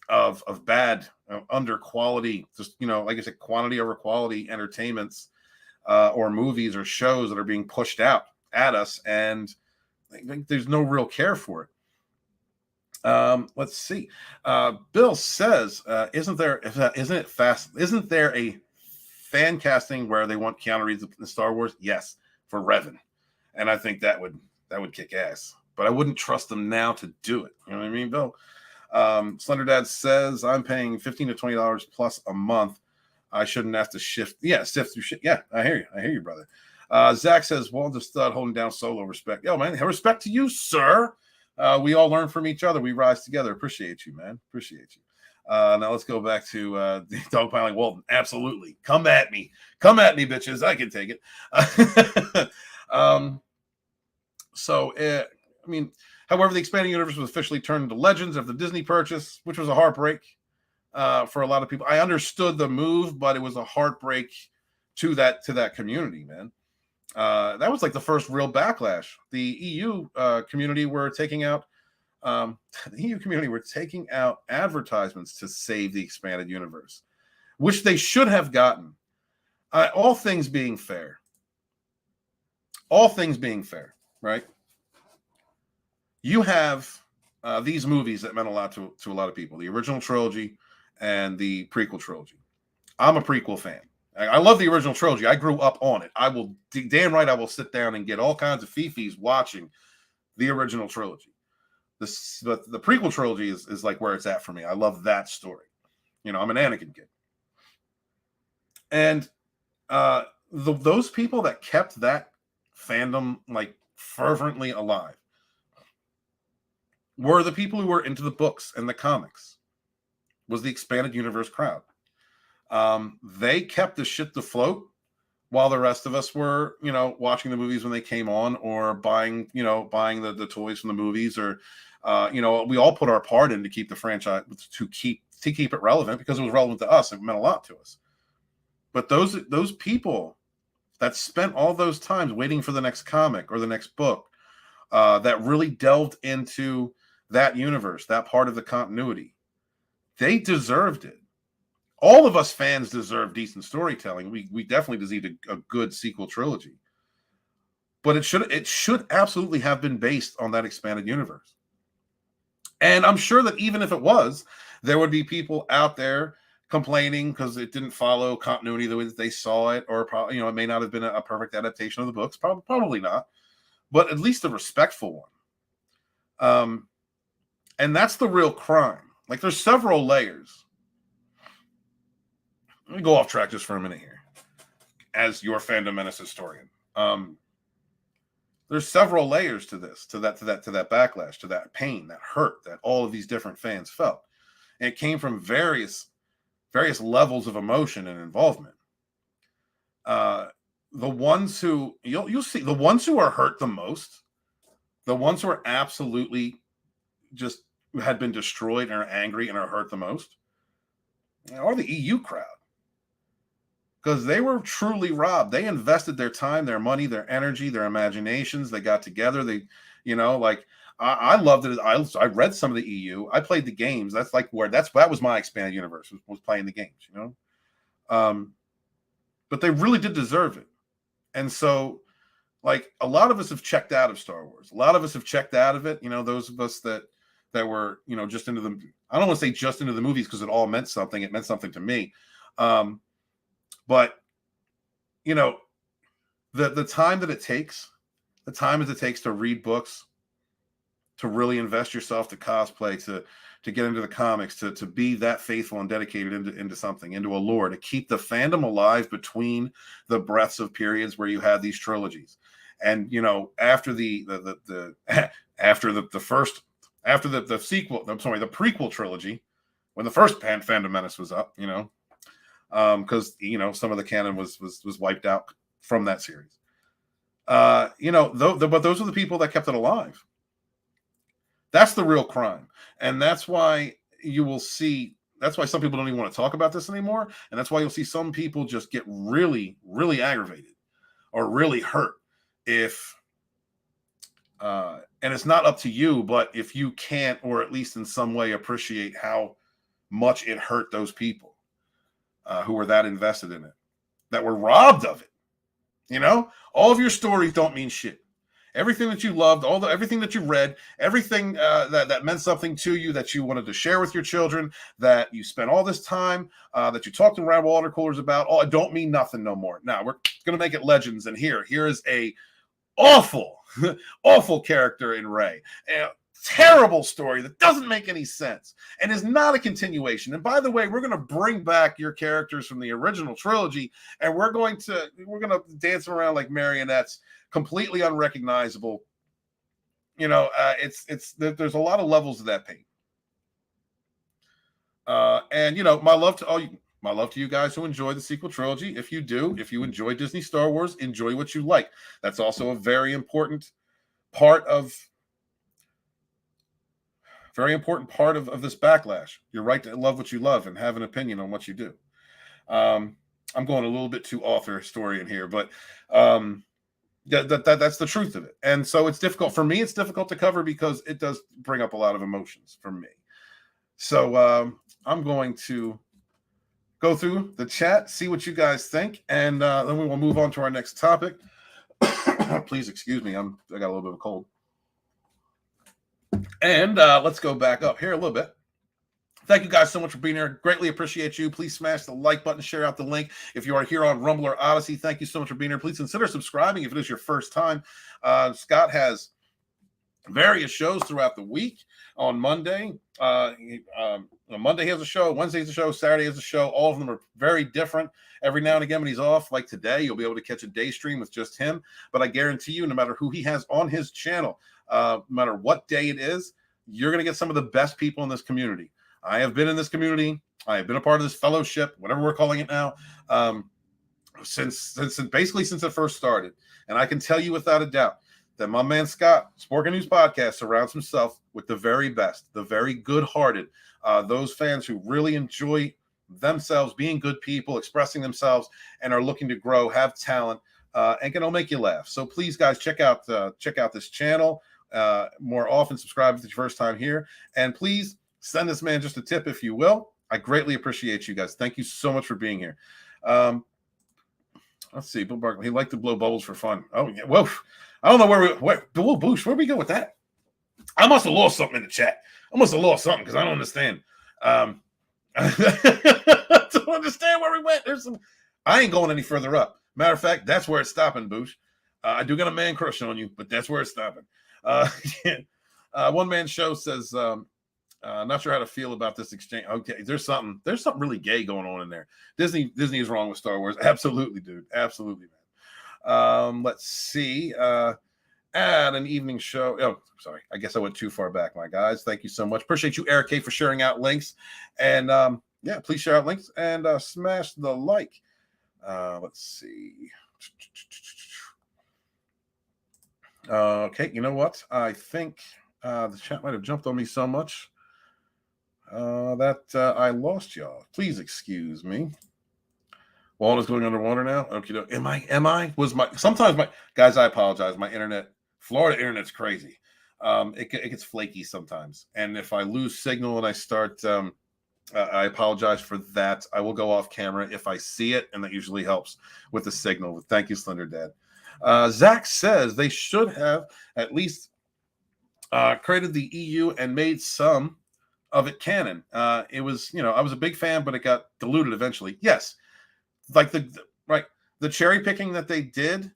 of bad, under quality, just like I said, quantity over quality entertainments or movies or shows that are being pushed out at us, and there's no real care for it. Let's see. Bill says, isn't there a fan casting where they want Keanu Reeves in Star Wars? Yes, for Revan. And I think that would kick ass. But I wouldn't trust them now to do it. You know what I mean, Bill? Slender Dad says, I'm paying $15 to $20 plus a month. I shouldn't have to sift through shit. Yeah, I hear you, brother. Zach says, well, the stud holding down Solo. Respect. Yo, man, respect to you, sir. We all learn from each other. We rise together. Appreciate you, man. Appreciate you. Now let's go back to dogpiling Walton. Absolutely. Come at me, bitches. I can take it. However, the expanding universe was officially turned into Legends after the Disney purchase, which was a heartbreak for a lot of people. I understood the move, but it was a heartbreak to that community, man. That was like the first real backlash. The EU community were taking out advertisements to save the expanded universe, which they should have gotten. All things being fair, right? You have these movies that meant a lot to a lot of people, the original trilogy and the prequel trilogy. I'm a prequel fan. I love the original trilogy. I grew up on it. I will sit down and get all kinds of fifis watching the original trilogy. The prequel trilogy is like where it's at for me. I love that story. I'm an Anakin kid. And those people that kept that fandom like fervently alive were the people who were into the books and the comics, was the expanded universe crowd. They kept the shit afloat while the rest of us were, watching the movies when they came on, or buying the toys from the movies, or we all put our part in to keep the franchise, to keep it relevant, because it was relevant to us. It meant a lot to us. But those people that spent all those times waiting for the next comic or the next book, that really delved into that universe, that part of the continuity, they deserved it. All of us fans deserve decent storytelling. We definitely deserve a good sequel trilogy. But it should absolutely have been based on that expanded universe. And I'm sure that even if it was, there would be people out there complaining because it didn't follow continuity the way that they saw it, or probably, it may not have been a perfect adaptation of the books. Probably not, but at least a respectful one. And that's the real crime. Like, there's several layers. Let me go off track just for a minute here, as your Fandom Menace historian. There's several layers to this, to that backlash, to that pain, that hurt that all of these different fans felt. And it came from various levels of emotion and involvement. The ones who you'll see, the ones who are hurt the most, the ones who are absolutely just had been destroyed and are angry and are hurt the most, are the EU crowd. Because they were truly robbed. They invested their time, their money, their energy, their imaginations. They got together. I loved it. I read some of the EU. I played the games. That was my expanded universe, was playing the games, But they really did deserve it. And so, like, a lot of us have checked out of Star Wars. A lot of us have checked out of it. Those of us that were, just into the, I don't want to say just into the movies, because it all meant something. It meant something to me. But, the time that it takes, to read books, to really invest yourself, to cosplay, to get into the comics, to be that faithful and dedicated into something, into a lore, to keep the fandom alive between the breaths of periods where you had these trilogies. And, after the prequel trilogy, when the first Phantom Menace was up, because some of the canon was wiped out from that series. But those are the people that kept it alive. That's the real crime, and that's why you will see. That's why some people don't even want to talk about this anymore, and that's why you'll see some people just get really, really aggravated or really hurt if. And it's not up to you, but if you can't, or at least in some way, appreciate how much it hurt those people who were that invested in it, that were robbed of it. All of your stories don't mean shit. Everything that you loved, everything that you read, everything that meant something to you, that you wanted to share with your children, that you spent all this time, that you talked around water coolers about, it don't mean nothing no more. Now we're going to make it legends, and here is a awful, awful character in Rey. Terrible story that doesn't make any sense and is not a continuation. And by the way, we're going to bring back your characters from the original trilogy, and we're going to dance around like marionettes, completely unrecognizable. There's a lot of levels of that pain. And my love to you guys who enjoy the sequel trilogy. If you do, if you enjoy Disney Star Wars, enjoy what you like. That's also a very important part of this backlash. You're right to love what you love and have an opinion on what you do. I'm going a little bit too author historian here, but that's the truth of it. And so it's difficult for me. It's difficult to cover because it does bring up a lot of emotions for me. So I'm going to go through the chat, see what you guys think, and then we will move on to our next topic. Please excuse me. I got a little bit of a cold. And let's go back up here a little bit. Thank you guys so much for being here. Greatly appreciate you. Please smash the like button, share out the link. If you are here on Rumble or Odyssey, thank you so much for being here. Please consider subscribing if it is your first time. Scott has various shows throughout the week. On Monday, Monday he has a show, Wednesday has a show, Saturday has a show. All of them are very different. Every now and again when he's off, like today, you'll be able to catch a day stream with just him. But I guarantee you, no matter who he has on his channel, no matter what day it is, you're going to get some of the best people in this community. I have been in this community I have been a part of this fellowship, whatever we're calling it now, since it first started. And I can tell you without a doubt that my man Scott, Sporking News Podcast, surrounds himself with the very best, the very good-hearted, those fans who really enjoy themselves, being good people, expressing themselves, and are looking to grow, have talent, and can all make you laugh. So please, guys, check out this channel more often. Subscribe if it's your first time here, and please send this man just a tip if you will. I greatly appreciate you guys. Thank you so much for being here. Let's see, Bill Barkley. He liked to blow bubbles for fun. Oh yeah. Whoa. I don't know Bill Boosh, where we go with that? I must have lost something in the chat. I must have lost something because I don't understand. I don't understand where we went. I ain't going any further up. Matter of fact, that's where it's stopping, Boosh. I do got a man crush on you, but that's where it's stopping. One man show says, not sure how to feel about this exchange. Okay, there's something really gay going on in there. Disney is wrong with Star Wars. Absolutely, dude. Absolutely, man. Let's see. Add an evening show. Oh, sorry. I guess I went too far back, my guys. Thank you so much. Appreciate you, Eric K, for sharing out links. And yeah, please share out links and smash the like. Let's see. Okay, you know what? I think the chat might have jumped on me so much that I lost y'all. Please excuse me. Walnut's going underwater now. Okay, am I? Sometimes my guys? I apologize. My internet, Florida internet's crazy. It gets flaky sometimes, and if I lose signal and I start, I apologize for that. I will go off camera if I see it, and that usually helps with the signal. Thank you, Slender Dad. Zach says they should have at least created the EU and made some of it canon. It was, I was a big fan, but it got diluted eventually. Yes, like the cherry picking that they did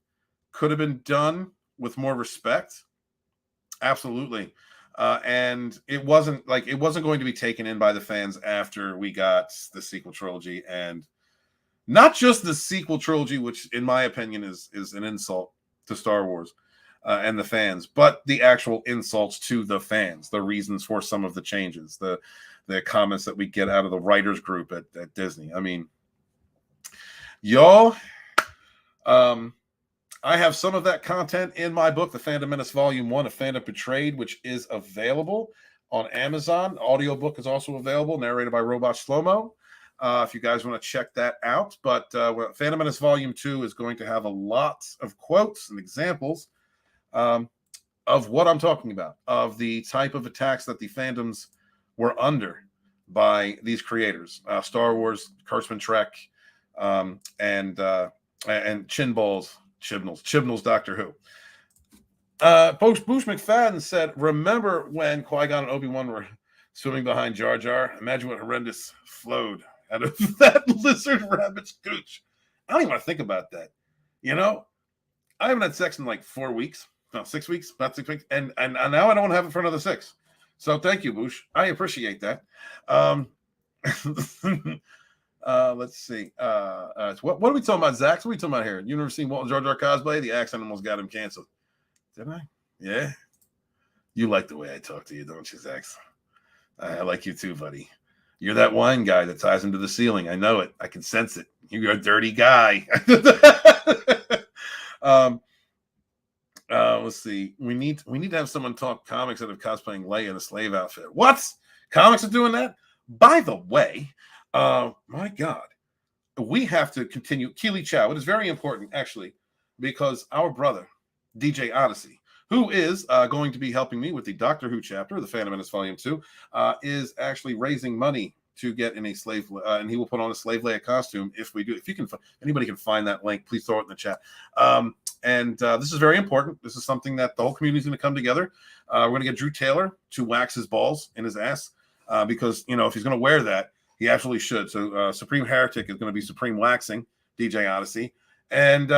could have been done with more respect. Absolutely. And it wasn't going to be taken in by the fans after we got the sequel trilogy, and not just the sequel trilogy, which in my opinion is an insult to Star Wars and the fans, but the actual insults to the fans, the reasons for some of the changes, the comments that we get out of the writers group at Disney. I mean, y'all, I have some of that content in my book, The Fandom Menace Volume 1, A Fandom Betrayed, which is available on Amazon. Audiobook is also available, narrated by Robot Slow-Mo. If you guys want to check that out. But Phantom Menace Volume 2 is going to have a lot of quotes and examples of what I'm talking about, of the type of attacks that the fandoms were under by these creators. Star Wars, Kurtzman Trek, and Chibnall's Doctor Who. Boosh McFadden said, remember when Qui-Gon and Obi-Wan were swimming behind Jar Jar? Imagine what horrendous flowed out of that lizard rabbit's gooch. I don't even want to think about that. I haven't had sex in like 4 weeks. No, 6 weeks, about 6 weeks. And now I don't have it for another 6. So thank you, Boosh. I appreciate that. Let's see. What are we talking about, Zach? What are we talking about here? You never seen Walton Jar Jar cosplay? The accent almost got him canceled. Didn't I? Yeah. You like the way I talk to you, don't you, Zach? I like you too, buddy. You're that wine guy that ties him to the ceiling. I know it. I can sense it. You're a dirty guy. Let's see. We need to have someone talk comics that have cosplaying Leia in a slave outfit. What? Comics are doing that? By the way, my God, we have to continue. Keely Chow. It is very important, actually, because our brother, DJ Odyssey, who is going to be helping me with the Doctor Who chapter, the Phantom Menace Volume 2, is actually raising money to get in a slave, and he will put on a slave Leia costume if we do. If you can, anybody can find that link, please throw it in the chat. And this is very important. This is something that the whole community is going to come together. We're going to get Drew Taylor to wax his balls in his ass because, if he's going to wear that, he absolutely should. So Supreme Heretic is going to be Supreme Waxing, DJ Odyssey. And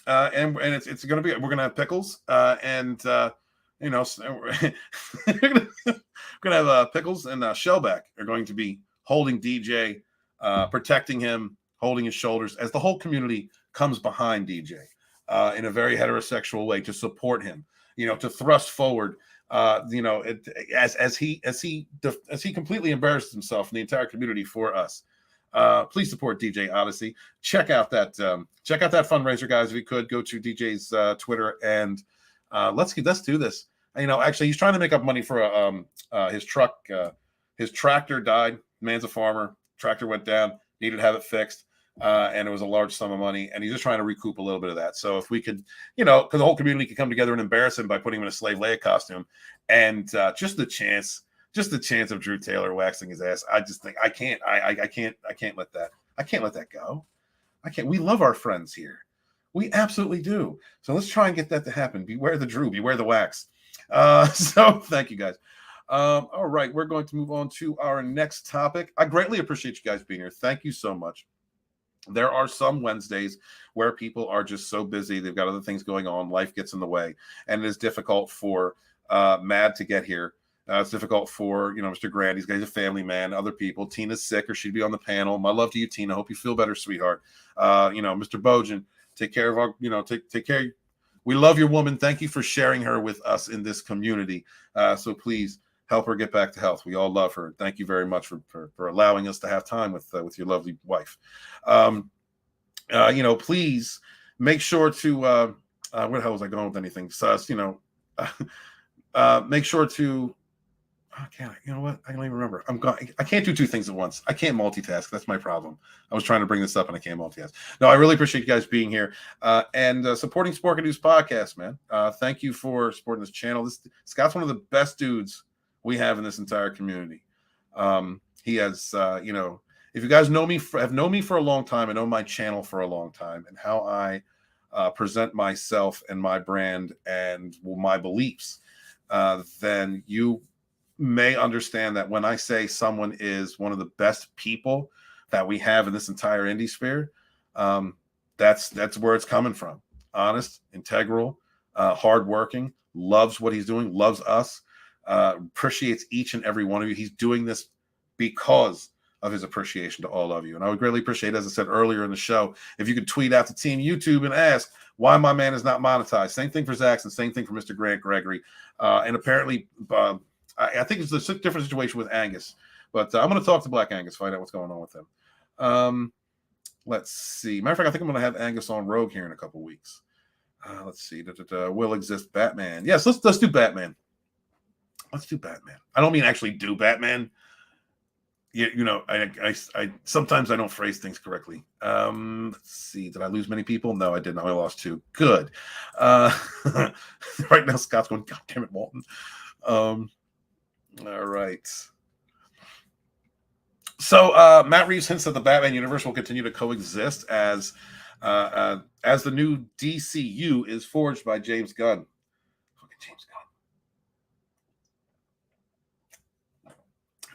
it's going to be, we're going to have Pickles and we're going to have Pickles and Shellback are going to be holding DJ, protecting him, holding his shoulders as the whole community comes behind DJ in a very heterosexual way to support him, to thrust forward As he completely embarrasses himself and the entire community for us. Please support DJ Odyssey. Check out that fundraiser, guys. If you could go to DJ's Twitter and let's do this. Actually, he's trying to make up money for his truck. His tractor died. Man's a farmer. Tractor went down. Needed to have it fixed. And it was a large sum of money, and he's just trying to recoup a little bit of that. So if we could, because the whole community could come together and embarrass him by putting him in a Slave Leia costume, and just the chance of Drew Taylor waxing his ass, I just think I can't let that go. I can't. We love our friends here, we absolutely do. So let's try and get that to happen. Beware the Drew, beware the wax. So thank you guys. All right, we're going to move on to our next topic. I greatly appreciate you guys being here. Thank you so much. There are some Wednesdays where people are just so busy. They've got other things going on. Life gets in the way. And it is difficult for Mad to get here. It's difficult for, Mr. Grant. He's a family man, other people. Tina's sick or she'd be on the panel. My love to you, Tina. Hope you feel better, sweetheart. Mr. Bojan, take care of our, take care. We love your woman. Thank you for sharing her with us in this community. So please help her get back to health. We all love her. Thank you very much for allowing us to have time with your lovely wife. Please make sure to where the hell was I going with anything? So, make sure to. You know what? I don't even remember. I can't do two things at once. I can't multitask. That's my problem. I was trying to bring this up and I can't multitask. No, I really appreciate you guys being here and supporting Spork and News podcast, man. Thank you for supporting this channel. Scott's one of the best dudes we have in this entire community. He has, if you guys have known me for a long time and know my channel for a long time and how I present myself and my brand and my beliefs, then you may understand that when I say someone is one of the best people that we have in this entire indie sphere, that's where it's coming from. Honest, integral, hardworking, loves what he's doing, loves us, appreciates each and every one of you. He's doing this because of his appreciation to all of you. And I would greatly appreciate, as I said earlier in the show, if you could tweet out to Team YouTube and ask why my man is not monetized. Same thing for Zach and same thing for Mr. Grant Gregory. And apparently, I think it's a different situation with Angus. But I'm going to talk to Black Angus, find out what's going on with him. Let's see. Matter of fact, I think I'm going to have Angus on Rogue here in a couple weeks. Let's see. Will exist Batman. Yes, let's do Batman. Let's do Batman. I don't mean actually do Batman. I sometimes I don't phrase things correctly. Let's see. Did I lose many people? No, I didn't. I only lost 2. Good. Right now, Scott's going, God damn it, Walton. All right. So Matt Reeves hints that the Batman universe will continue to coexist as the new DCU is forged by James Gunn. Fucking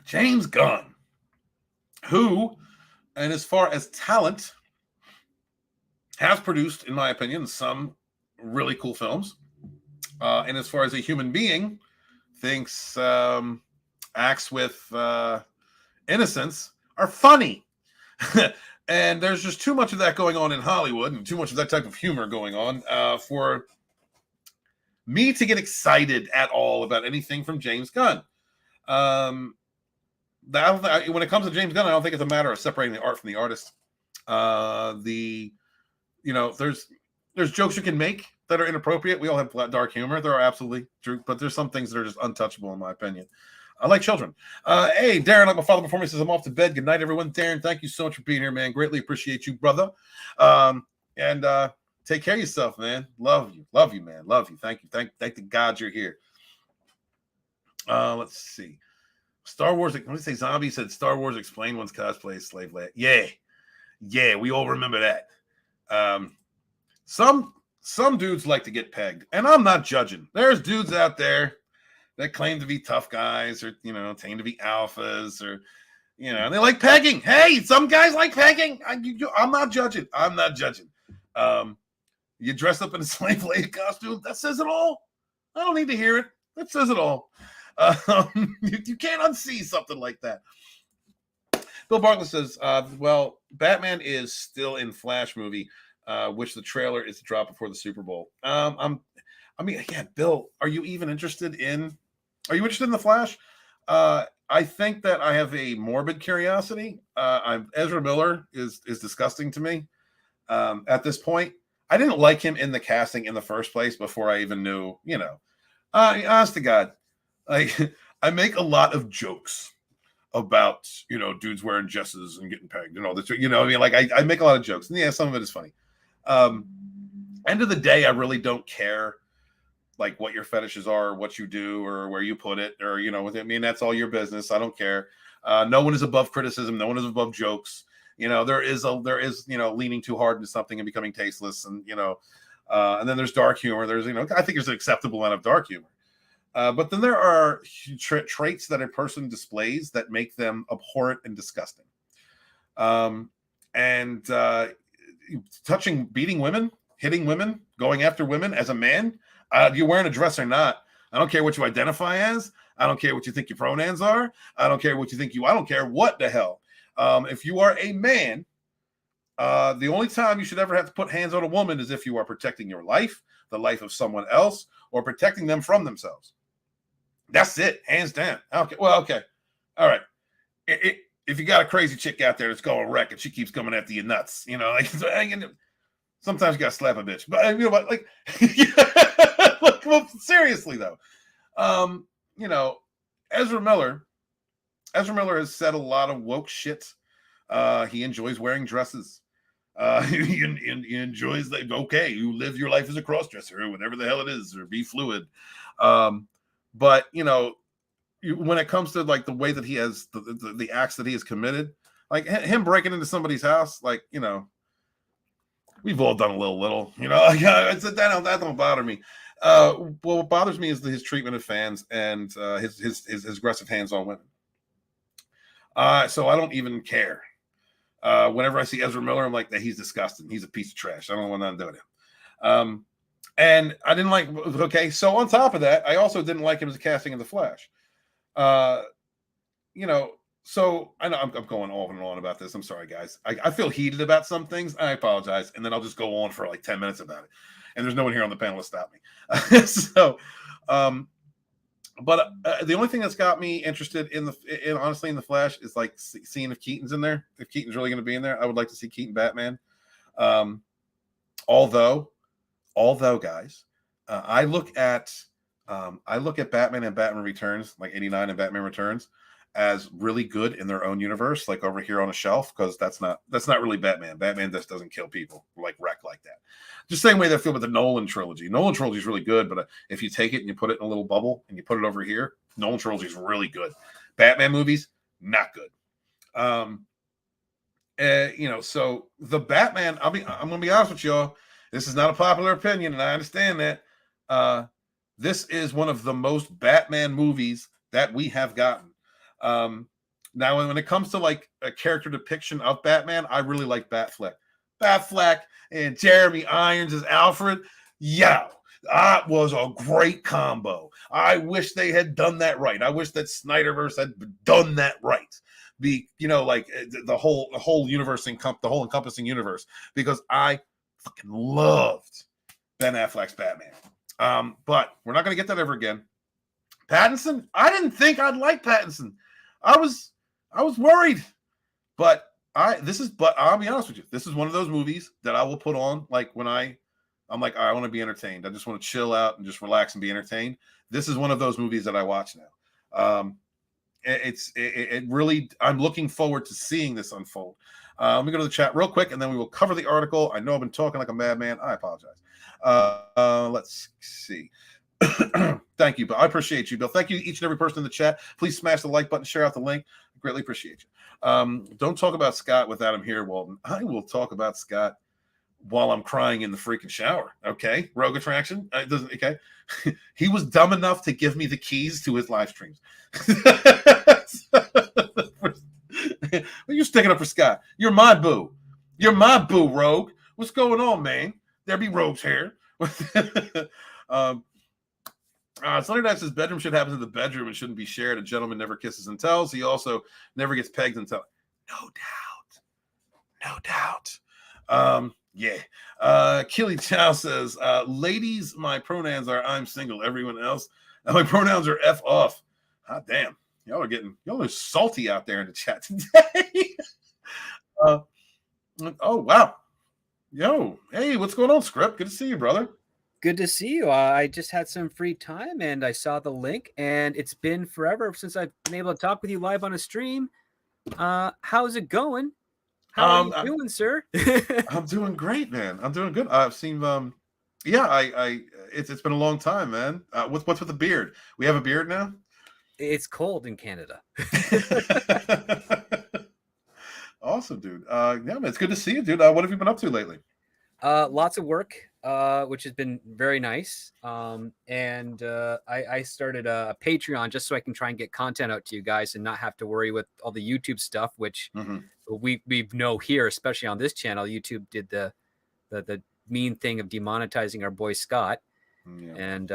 James Gunn, who, and as far as talent, has produced, in my opinion, some really cool films. And as far as a human being, thinks acts with innocence are funny. And there's just too much of that going on in Hollywood and too much of that type of humor going on for me to get excited at all about anything from James Gunn. When it comes to James Gunn, I don't think it's a matter of separating the art from the artist. There's jokes you can make that are inappropriate. We all have dark humor. There are absolutely true, but there's some things that are just untouchable in my opinion. I like children. Hey, Darren, like my father before me, says I'm off to bed. Good night, everyone. Darren, thank you so much for being here, man. Greatly appreciate you, brother. And take care of yourself, man. Love you, man. Love you. Thank you. Thank the God you're here. Let's see. Star Wars. Let me say, Zombie said Star Wars explained one's cosplay as Slave Leia. Yeah, we all remember that. Some dudes like to get pegged, and I'm not judging. There's dudes out there that claim to be tough guys or, claim to be alphas or, and they like pegging. Hey, some guys like pegging. I'm not judging. You dress up in a Slave Leia costume. That says it all. I don't need to hear it. That says it all. You can't unsee something like that. Bill Bartlett says, well, Batman is still in Flash movie, which the trailer is to drop before the Super Bowl. Bill, are you even interested in Are you interested in the Flash? I think that I have a morbid curiosity. Ezra Miller is disgusting to me at this point. I didn't like him in the casting in the first place before I even knew, honest to God, like I make a lot of jokes about, dudes wearing dresses and getting pegged and all this, I mean, like I make a lot of jokes, and yeah, some of it is funny. End of the day, I really don't care like what your fetishes are, what you do, or where you put it, or I mean, that's all your business. I don't care. No one is above criticism. No one is above jokes. There is leaning too hard into something and becoming tasteless, and and then there's dark humor. There's I think there's an acceptable amount of dark humor, but then there are traits that a person displays that make them abhorrent and disgusting. And beating women, hitting women, going after women as a man. You're wearing a dress or not. I don't care what you identify as. I don't care what you think your pronouns are. I don't care what you think I don't care what the hell. If you are a man, the only time you should ever have to put hands on a woman is if you are protecting your life, the life of someone else, or protecting them from themselves. That's it, hands down. Okay, well, okay. All right. If you got a crazy chick out there that's going wreck and she keeps coming after your nuts, sometimes you got to slap a bitch. But, like, well, seriously, though, Ezra Miller has said a lot of woke shit. He enjoys wearing dresses. He enjoys, like, okay, you live your life as a cross-dresser or whatever the hell it is, or be fluid. But, when it comes to, like, the way that he has, the acts that he has committed, like him breaking into somebody's house, like, we've all done a little, that don't bother me. What bothers me is his treatment of fans and his aggressive hands on women. So I don't even care. Whenever I see Ezra Miller, I'm like, he's disgusting. He's a piece of trash. I don't want nothing to do with him. And I didn't like. Okay, so on top of that, I also didn't like him as a casting of the Flash. So I know I'm going on and on about this. I'm sorry, guys. I feel heated about some things. I apologize, and then I'll just go on for like 10 minutes about it. And there's no one here on the panel to stop me. So, but the only thing that's got me interested in the Flash is like seeing if Keaton's in there. If Keaton's really going to be in there, I would like to see Keaton Batman. Although, guys, I look at Batman and Batman Returns, like 89 and Batman Returns, as really good in their own universe, like over here on a shelf, because that's not really Batman. Batman just doesn't kill people like wreck like that. Just the same way that I feel about the Nolan trilogy. Nolan trilogy is really good, but if you take it and you put it in a little bubble and you put it over here, Nolan trilogy is really good. Batman movies, not good. So the Batman, I'm gonna be honest with y'all. This is not a popular opinion, and I understand that. This is one of the most Batman movies that we have gotten. Now, when it comes to like a character depiction of Batman, I really like Batfleck. Batfleck and Jeremy Irons as Alfred. Yeah, that was a great combo. I wish they had done that right. I wish that Snyderverse had done that right. Like the whole universe, the whole encompassing universe, because I fucking loved Ben Affleck's Batman. But we're not going to get that ever again. Pattinson, I didn't think I'd like Pattinson. I was worried, but I'll be honest with you. This is one of those movies that I will put on like when I'm like, I want to be entertained. I just want to chill out and just relax and be entertained. This is one of those movies that I watch now. It really, I'm looking forward to seeing this unfold. Let me go to the chat real quick, and then we will cover the article. I know I've been talking like a madman. I apologize. Let's see. Thank you, Bill. I appreciate you, Bill. Thank you, each and every person in the chat. Please smash the like button, share out the link. I greatly appreciate you. Don't talk about Scott without him here, Walton. I will talk about Scott while I'm crying in the freaking shower. Okay, Rogue Attraction. Okay, he was dumb enough to give me the keys to his live streams. You're sticking up for Scott. You're my boo. You're my boo, Rogue. What's going on, man? There be rogues here. Sunny Night says bedroom shit happens in the bedroom and shouldn't be shared. A gentleman never kisses and tells. He also never gets pegged and tells. No doubt. Yeah. Killy Chow says, ladies, my pronouns are I'm single. Everyone else, And my pronouns are F off. Hot damn. Y'all are salty out there in the chat today. Oh, wow. Yo, hey, what's going on, Script? Good to see you, brother. Good to see you. I just had some free time and I saw the link, and it's been forever since I've been able to talk with you live on a stream. How's it going? How are you doing, sir? I'm doing great, man. I'm doing good. I've seen it's been a long time, man. What's with the beard? We have a beard now? It's cold in Canada. Awesome, dude. Yeah, man, it's good to see you, dude. What have you been up to lately? Lots of work, which has been very nice. I started a Patreon just so I can try and get content out to you guys and not have to worry with all the YouTube stuff, which we know here, especially on this channel. YouTube did the mean thing of demonetizing our boy Scott. Yeah. And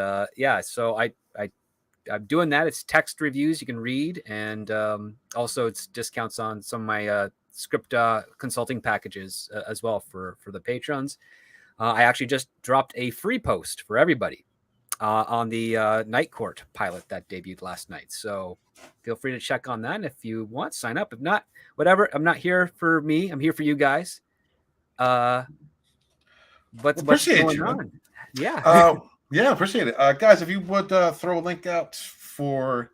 so I'm doing that. It's text reviews you can read, and also it's discounts on some of my script consulting packages as well for the patrons. I actually just dropped a free post for everybody on the Night Court pilot that debuted last night. So feel free to check on that. And if you want, sign up. If not, whatever. I'm not here for me. I'm here for you guys. What's going on? Yeah. Yeah, appreciate it. Guys, if you would throw a link out for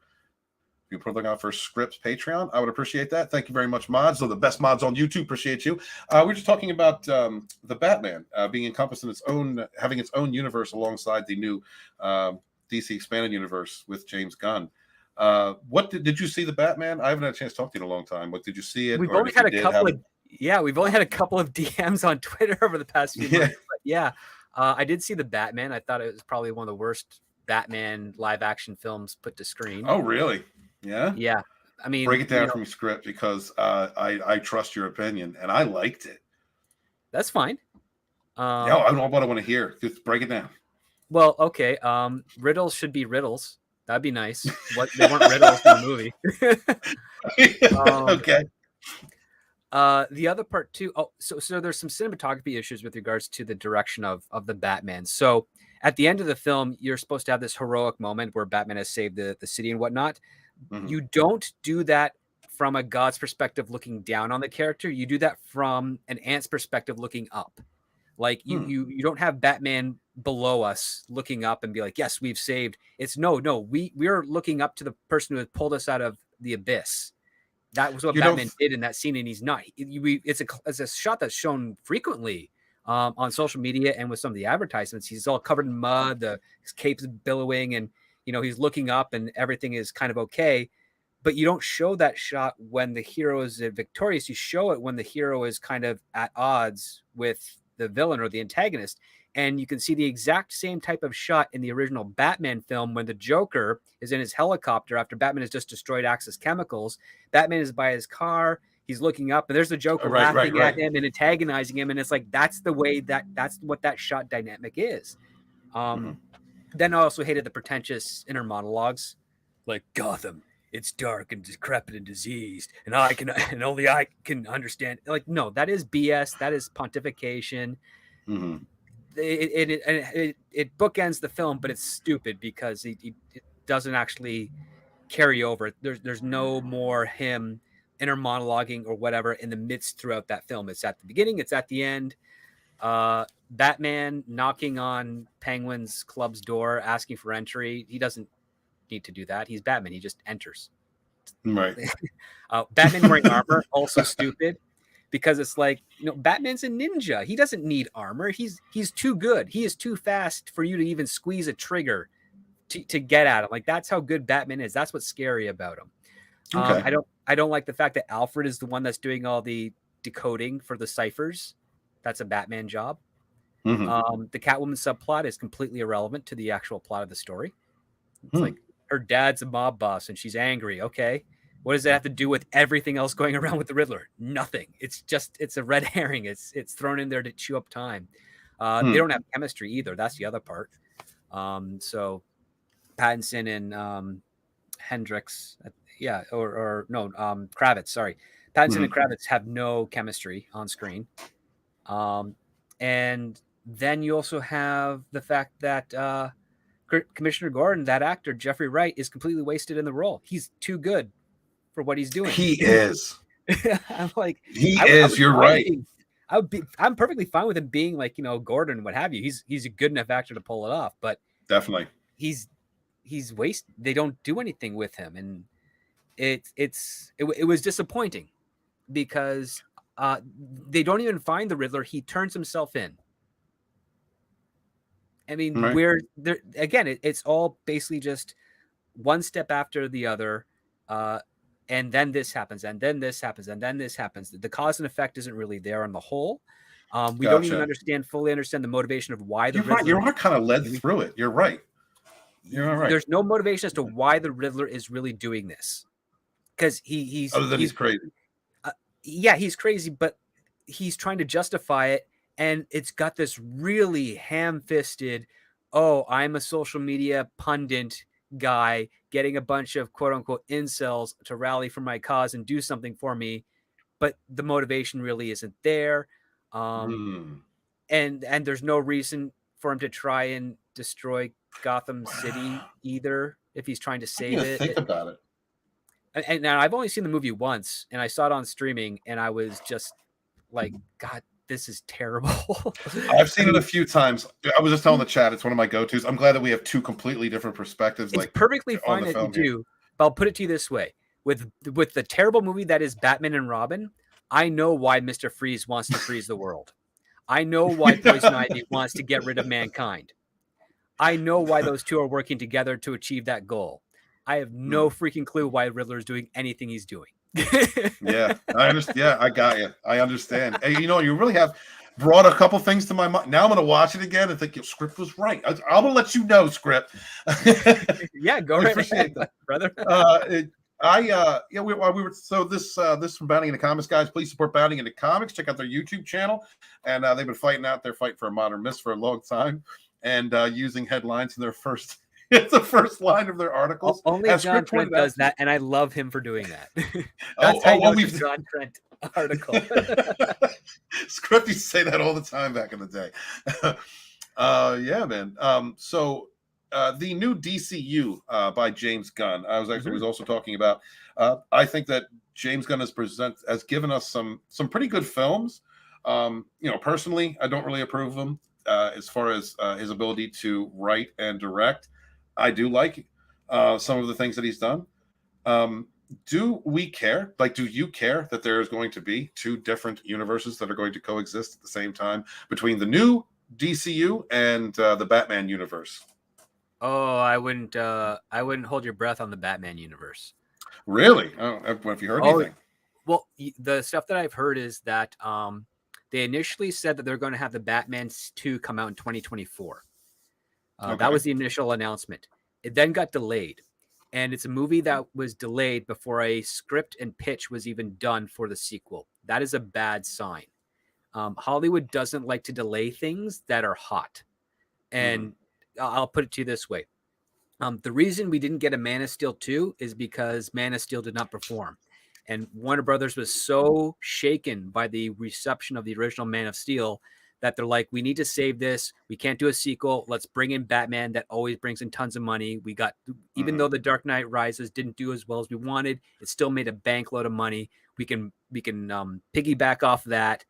Scripts Patreon, I would appreciate that. Thank you very much, mods. So the best mods on YouTube, appreciate you. We're just talking about the Batman being encompassed in having its own universe alongside the new DC expanded universe with James Gunn. What did you see the Batman? I haven't had a chance to talk to you in a long time. What did you see it? We've only had a couple of DMs on Twitter over the past few months. But yeah, I did see the Batman. I thought it was probably one of the worst Batman live action films put to screen. Oh, really? Yeah. Yeah. I mean, break it down from Script, because I trust your opinion and I liked it. That's fine. I don't know what I want to hear. Just break it down. Well, okay. Riddles should be riddles. That'd be nice. What they weren't riddles in the movie. Okay. The other part too. So there's some cinematography issues with regards to the direction of the Batman. So at the end of the film, you're supposed to have this heroic moment where Batman has saved the city and whatnot. You don't do that from a god's perspective looking down on the character. You do that from an ant's perspective looking up. Like you don't have Batman below us looking up and be like, yes, we've saved. It's no, we're looking up to the person who has pulled us out of the abyss. That was what Batman did in that scene, and he's not. It's a shot that's shown frequently on social media and with some of the advertisements. He's all covered in mud, his cape's billowing, and he's looking up, and everything is kind of okay. But you don't show that shot when the hero is victorious. You show it when the hero is kind of at odds with the villain or the antagonist. And you can see the exact same type of shot in the original Batman film when the Joker is in his helicopter after Batman has just destroyed Axis Chemicals. Batman is by his car. He's looking up, and there's the Joker laughing at him and antagonizing him. And it's like, that's what that shot dynamic is. Then I also hated the pretentious inner monologues, like, Gotham, it's dark and decrepit and diseased, and only I can understand. Like, no, that is BS. That is pontification. It bookends the film, but it's stupid because it doesn't actually carry over. There's no more him inner monologuing or whatever in the midst throughout that film. It's at the beginning, it's at the end. Batman knocking on Penguin's club's door asking for entry. He doesn't need to do that. He's Batman. He just enters. Right. Batman wearing armor, also stupid. Because it's like, Batman's a ninja. He doesn't need armor. He's too good. He is too fast for you to even squeeze a trigger to get at him. Like, that's how good Batman is. That's what's scary about him. Okay. I don't like the fact that Alfred is the one that's doing all the decoding for the ciphers. That's a Batman job. The Catwoman subplot is completely irrelevant to the actual plot of the story. It's like her dad's a mob boss and she's angry. Okay. What does that have to do with everything else going around with the Riddler? Nothing. It's a red herring. It's thrown in there to chew up time. They don't have chemistry either. That's the other part. So Pattinson and Hendricks, Kravitz, sorry. Pattinson and Kravitz have no chemistry on screen. And then you also have the fact that Commissioner Gordon, that actor Jeffrey Wright, is completely wasted in the role. He's too good for what he's doing. He is. I'm like, He I is. was You're fine right. I'm perfectly fine with him being like, Gordon and what have you. He's a good enough actor to pull it off, but Definitely. he's wasted. They don't do anything with him, and it was disappointing because they don't even find the Riddler. He turns himself in. I mean, Right. we're there again. It's all basically just one step after the other, and then this happens, and then this happens, and then this happens. The cause and effect isn't really there on the whole. We don't even fully understand the motivation of why the Riddler. You are kind of led through it. You're right. You're right. There's no motivation as to why the Riddler is really doing this, because he's other than he's crazy. Yeah, he's crazy, but he's trying to justify it. And it's got this really ham-fisted, oh, I'm a social media pundit guy getting a bunch of quote-unquote incels to rally for my cause and do something for me. But the motivation really isn't there. And there's no reason for him to try and destroy Gotham City either if he's trying to save it. Think about it. And now I've only seen the movie once, and I saw it on streaming, and I was just like, God, this is terrible. I've seen it a few times. I was just telling the chat, it's one of my go-tos. I'm glad that we have two completely different perspectives. It's perfectly fine that you do, but I'll put it to you this way. With the terrible movie that is Batman and Robin, I know why Mr. Freeze wants to freeze the world. I know why Poison Ivy wants to get rid of mankind. I know why those two are working together to achieve that goal. I have no freaking clue why Riddler is doing anything he's doing. Yeah, I understand. Yeah, I got you. I understand. And, you really have brought a couple things to my mind. Now I'm going to watch it again and think your script was right. I'm going to let you know, script. Yeah, go right ahead, brother. This from Bounding into Comics, guys. Please support Bounding into Comics. Check out their YouTube channel, and they've been fighting for a modern myth for a long time, and using headlines in their first. It's the first line of their articles. Only John Trent does that, and I love him for doing that. That's how you know it's a John Trent article. Script used to say that all the time back in the day. Yeah, man. So the new DCU by James Gunn. I was also talking about. I think that James Gunn has given us some pretty good films. Personally, I don't really approve of them as far as his ability to write and direct. I do like some of the things that he's done. Do we care? Do you care that there is going to be two different universes that are going to coexist at the same time between the new DCU and the Batman universe? Oh, I wouldn't hold your breath on the Batman universe. Really? Have you heard anything? Well, the stuff that I've heard is that they initially said that they're going to have the Batman 2 come out in 2024. That was the initial announcement. It then got delayed, and it's a movie that was delayed before a script and pitch was even done for the sequel. That is a bad sign. Hollywood doesn't like to delay things that are hot. And I'll put it to you this way. The reason we didn't get a Man of Steel 2 is because Man of Steel did not perform. And Warner Brothers was so shaken by the reception of the original Man of Steel that they're like, we need to save this. We can't do a sequel. Let's bring in Batman. That always brings in tons of money. We got, even though The Dark Knight Rises didn't do as well as we wanted, it still made a bank load of money. We can piggyback off that,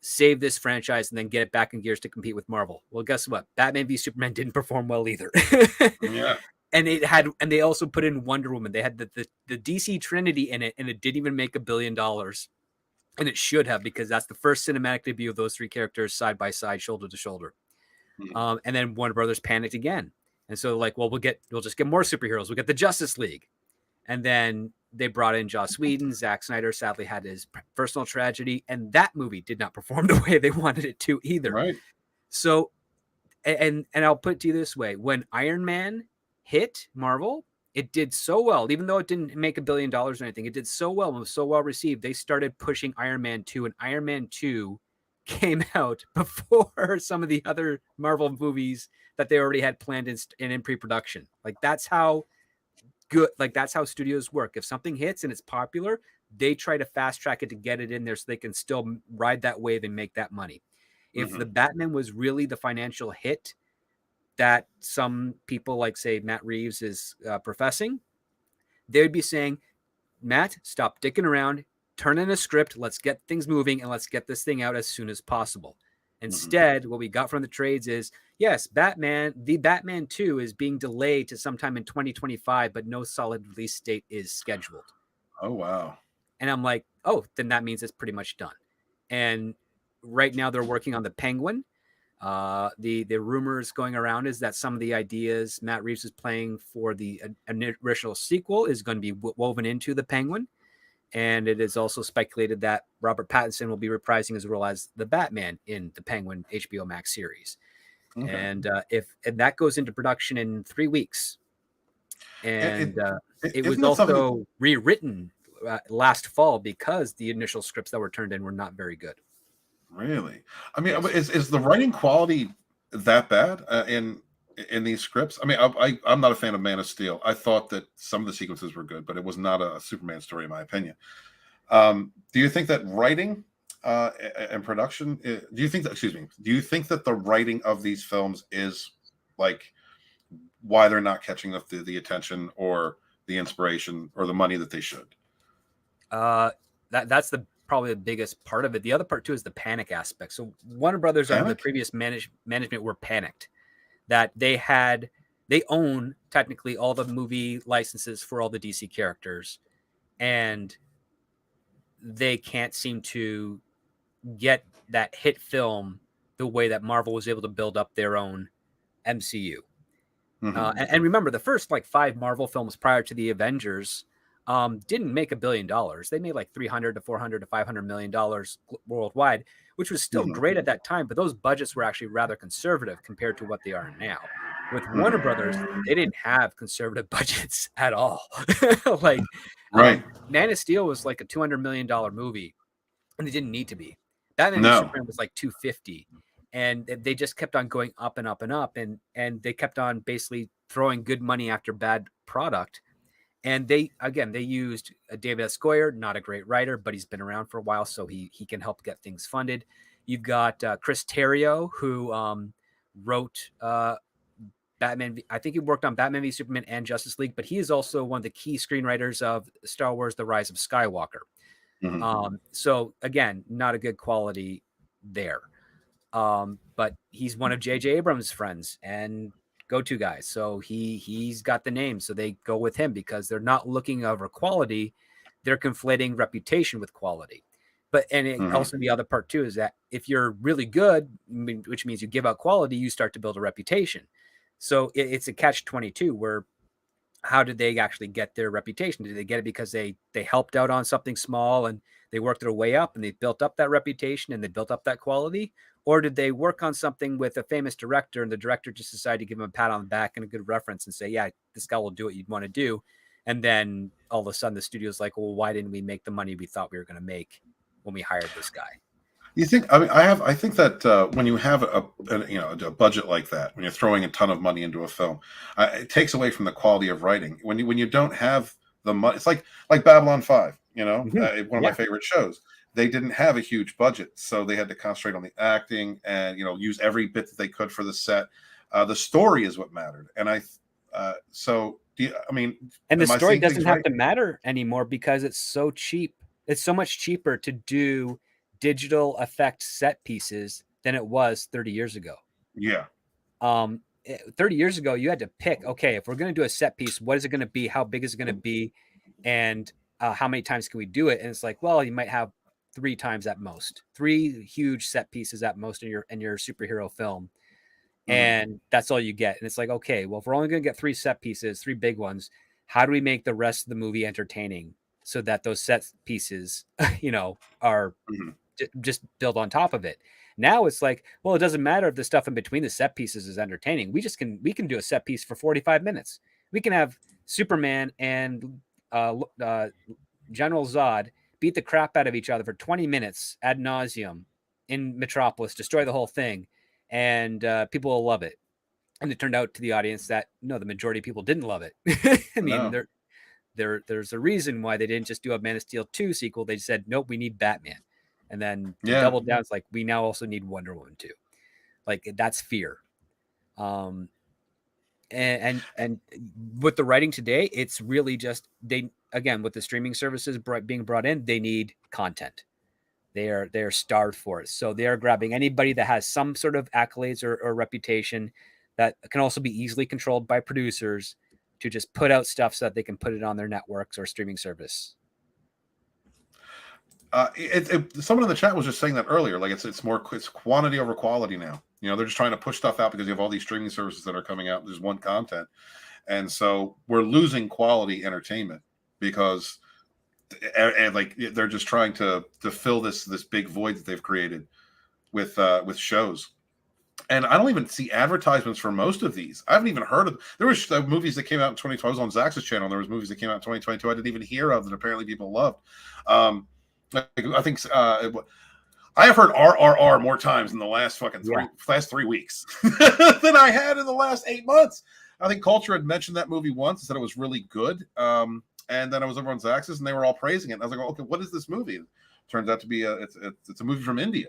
save this franchise, and then get it back in gears to compete with Marvel. Well, guess what? Batman v Superman didn't perform well either. Yeah. And they also put in Wonder Woman. They had the DC Trinity in it, and it didn't even make $1 billion. And it should have, because that's the first cinematic debut of those three characters side by side, shoulder to shoulder. And then Warner Brothers panicked again. And so we'll just get more superheroes. We'll get the Justice League. And then they brought in Joss Whedon. Zack Snyder sadly had his personal tragedy, and that movie did not perform the way they wanted it to either. Right. So, and I'll put it to you this way. When Iron Man hit Marvel, it did so well, even though it didn't make $1 billion or anything. It did so well and was so well received. They started pushing Iron Man 2, and Iron Man 2 came out before some of the other Marvel movies that they already had planned in pre-production. That's how good, that's how studios work. If something hits and it's popular, they try to fast track it to get it in there so they can still ride that wave and make that money. If the Batman was really the financial hit, that some people like, say, Matt Reeves is professing, they would be saying, Matt, stop dicking around, turn in a script, let's get things moving, and let's get this thing out as soon as possible. Instead, what we got from the trades is, yes, the Batman 2 is being delayed to sometime in 2025, but no solid release date is scheduled. Oh, wow. And I'm like, oh, then that means it's pretty much done. And right now they're working on the Penguin. The rumors going around is that some of the ideas Matt Reeves is playing for the original sequel is going to be woven into the Penguin. And it is also speculated that Robert Pattinson will be reprising his role as the Batman in the Penguin HBOMax series. Okay. And if that goes into production in 3 weeks, and it was also rewritten last fall because the initial scripts that were turned in were not very good. Really? I mean, is the writing quality that bad in these scripts? I mean, I'm not a fan of Man of Steel. I thought that some of the sequences were good, but it was not a Superman story, in my opinion. Do you think that writing and production? Do you think that the writing of these films is like why they're not catching up the attention or the inspiration or the money that they should? That's probably the biggest part of it. The other part too is the panic aspect. So Warner Brothers under the previous management were panicked that they own technically all the movie licenses for all the DC characters, and they can't seem to get that hit film the way that Marvel was able to build up their own MCU. And remember, the first 5 Marvel films prior to the Avengers didn't make $1 billion. They made like $300 to $400 to $500 million worldwide, which was still great at that time. But those budgets were actually rather conservative compared to what they are now. With Warner Brothers, they didn't have conservative budgets at all. Man of Steel was like a $200 million movie, and it didn't need to be. Batman v Superman was like $250, and they just kept on going up and up and up, and they kept on basically throwing good money after bad product. And they used David S. Goyer, not a great writer, but he's been around for a while, so he can help get things funded. You've got Chris Terrio, who wrote Batman. I think he worked on Batman v Superman and Justice League, but he is also one of the key screenwriters of Star Wars: The Rise of Skywalker. So again, not a good quality there. But he's one of J.J. Abrams' friends and go-to guys, so he's got the name, so they go with him because they're not looking over quality, they're conflating reputation with quality. But also the other part too is that if you're really good, which means you give out quality, you start to build a reputation. So it's a catch-22 where how did they actually get their reputation? Did they get it because they helped out on something small and they worked their way up and they built up that reputation and they built up that quality? Or did they work on something with a famous director and the director just decided to give him a pat on the back and a good reference and say, yeah, this guy will do what you'd want to do. And then all of a sudden the studio's like, well, why didn't we make the money we thought we were going to make when we hired this guy? You think? I mean, I think that when you have a budget like that, when you're throwing a ton of money into a film, it takes away from the quality of writing. When you don't have the money, it's like Babylon 5. One of my favorite shows. They didn't have a huge budget, so they had to concentrate on the acting and use every bit that they could for the set. The story is what mattered, and the story doesn't have to matter anymore because it's so cheap. It's so much cheaper to do digital effect set pieces than it was 30 years ago. Yeah. 30 years ago, you had to pick, okay, if we're going to do a set piece, what is it going to be? How big is it going to be? And how many times can we do it? And it's like, well, you might have 3 times at most, 3 huge set pieces at most in your superhero film. And that's all you get. And it's like, okay, well, if we're only going to get 3 set pieces, 3 big ones, how do we make the rest of the movie entertaining so that those set pieces, are just built on top of it? Now it's like, well, it doesn't matter if the stuff in between the set pieces is entertaining. We can do a set piece for 45 minutes. We can have Superman and General Zod beat the crap out of each other for 20 minutes ad nauseum in Metropolis, destroy the whole thing, and people will love it. And it turned out to the audience that no, the majority of people didn't love it. I mean, there's a reason why they didn't just do a Man of Steel 2 sequel. They said, nope, we need Batman. And then they doubled down. It's like, we now also need Wonder Woman 2. Like, that's fear. and with the writing today, it's really just with the streaming services being brought in, they need content. They're starved for it. So they are grabbing anybody that has some sort of accolades or reputation that can also be easily controlled by producers to just put out stuff so that they can put it on their networks or streaming service. Someone in the chat was just saying that earlier. Like it's quantity over quality now. You know, they're just trying to push stuff out because you have all these streaming services that are coming out. There's one content, and so we're losing quality entertainment because, and like they're just trying to fill this big void that they've created with shows. And I don't even see advertisements for most of these. I haven't even heard of. There was movies that came out in 2020. I was on Zach's channel. There was movies that came out in 2022 I didn't even hear of that apparently people loved. I think I have heard RRR more times in the last last 3 weeks than I had in the last 8 months. I think Culture had mentioned that movie once and said it was really good. And then I was over on Zaxxas and they were all praising it. And I was like, okay, what is this movie? It turns out to be it's a movie from India,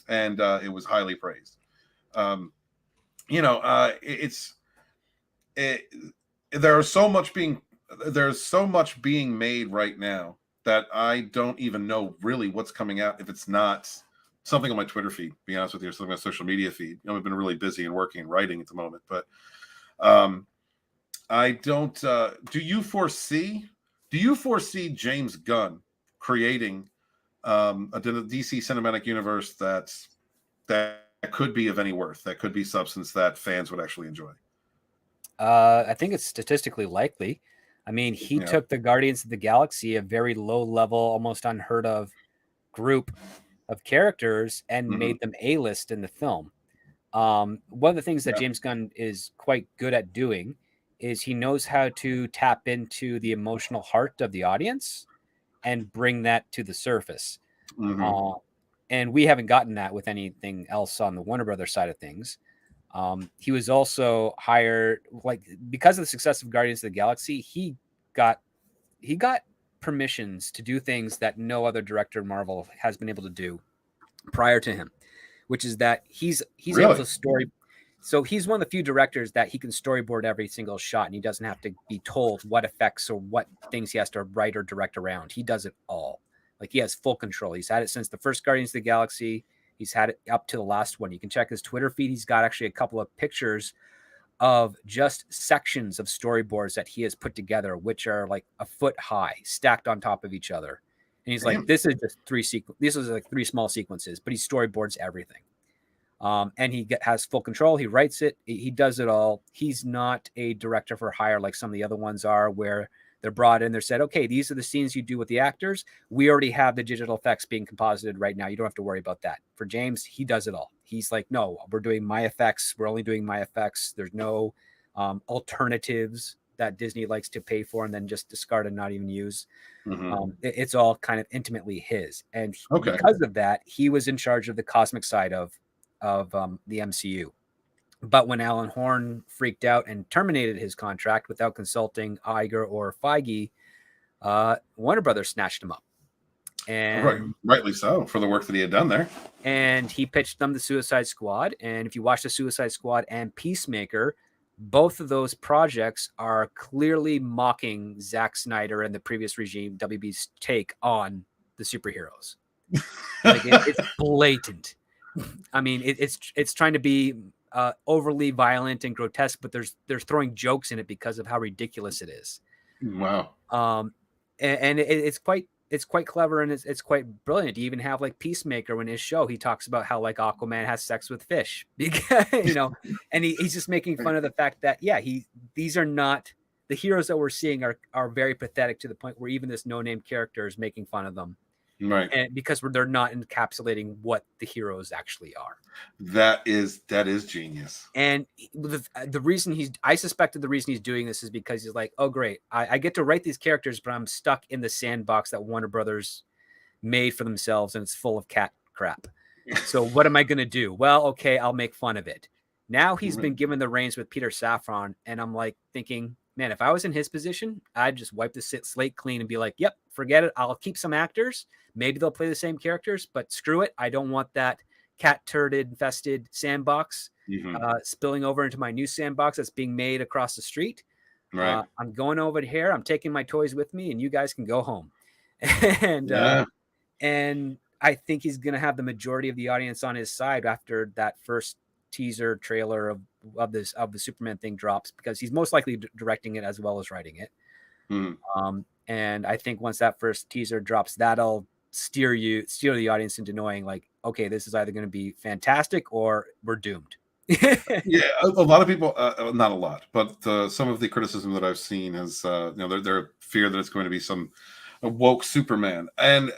and it was highly praised. There's so much being made right now that I don't even know really what's coming out if it's not something on my Twitter feed, to be honest with you, or something on my social media feed. You know, I've been really busy and working and writing at the moment, but I don't. Do you foresee James Gunn creating a DC cinematic universe that could be of any worth, that could be substance that fans would actually enjoy? I think it's statistically likely. I mean, he took the Guardians of the Galaxy, a very low level, almost unheard of group of characters, and made them A-list in the film. One of the things that James Gunn is quite good at doing is he knows how to tap into the emotional heart of the audience and bring that to the surface. And we haven't gotten that with anything else on the Warner Brothers side of things. He was also hired, because of the success of Guardians of the Galaxy, he got permissions to do things that no other director in Marvel has been able to do prior to him, which is that he's really? able to story. So he's one of the few directors that he can storyboard every single shot, and he doesn't have to be told what effects or what things he has to write or direct around. He does it all. Like, he has full control. He's had it since the first Guardians of the Galaxy. He's had it up to the last one. You can check his Twitter feed. He's got actually a couple of pictures of just sections of storyboards that he has put together, which are like a foot high, stacked on top of each other. And he's like, this is just this is like 3 small sequences, but he storyboards everything. And he has full control. He writes it. He does it all. He's not a director for hire like some of the other ones are, where they're brought in. They're said, okay, these are the scenes you do with the actors. We already have the digital effects being composited right now. You don't have to worry about that. For James, he does it all. He's like, no, we're doing my effects. We're only doing my effects. There's no alternatives that Disney likes to pay for and then just discard and not even use. It's all kind of intimately his. And because of that, he was in charge of the cosmic side of the MCU. But when Alan Horn freaked out and terminated his contract without consulting Iger or Feige, Warner Brothers snatched him up. And rightly so, for the work that he had done there. And he pitched them the Suicide Squad. And if you watch the Suicide Squad and Peacemaker, both of those projects are clearly mocking Zack Snyder and the previous regime, WB's take on the superheroes. It's blatant. I mean, it's trying to be overly violent and grotesque, but they're throwing jokes in it because of how ridiculous it is. Wow. And it's quite clever, and it's quite brilliant. You even have like Peacemaker, when his show, he talks about how like Aquaman has sex with fish, because, and he's just making fun of the fact that, these are not the heroes that we're seeing are very pathetic, to the point where even this no-name character is making fun of them. Right. And because they're not encapsulating what the heroes actually are. That is genius. And the reason I suspected the reason he's doing this is because he's like, oh, great, I get to write these characters, but I'm stuck in the sandbox that Warner Brothers made for themselves, and it's full of cat crap. So what am I going to do? Well, okay, I'll make fun of it. Now he's been given the reins with Peter Safran, and I'm like thinking, man, if I was in his position, I'd just wipe the slate clean and be like, yep, forget it. I'll keep some actors. Maybe they'll play the same characters, but screw it. I don't want that cat turd infested sandbox. spilling over into my new sandbox that's being made across the street. Right. I'm going over here. I'm taking my toys with me, and you guys can go home. and and I think he's going to have the majority of the audience on his side after that first teaser trailer of the Superman thing drops, because he's most likely directing it as well as writing it. And I think once that first teaser drops, that'll steer the audience into knowing, like, okay, this is either going to be fantastic or we're doomed. Yeah, a lot of people, not a lot, but some of the criticism that I've seen is, their fear that it's going to be some woke Superman. And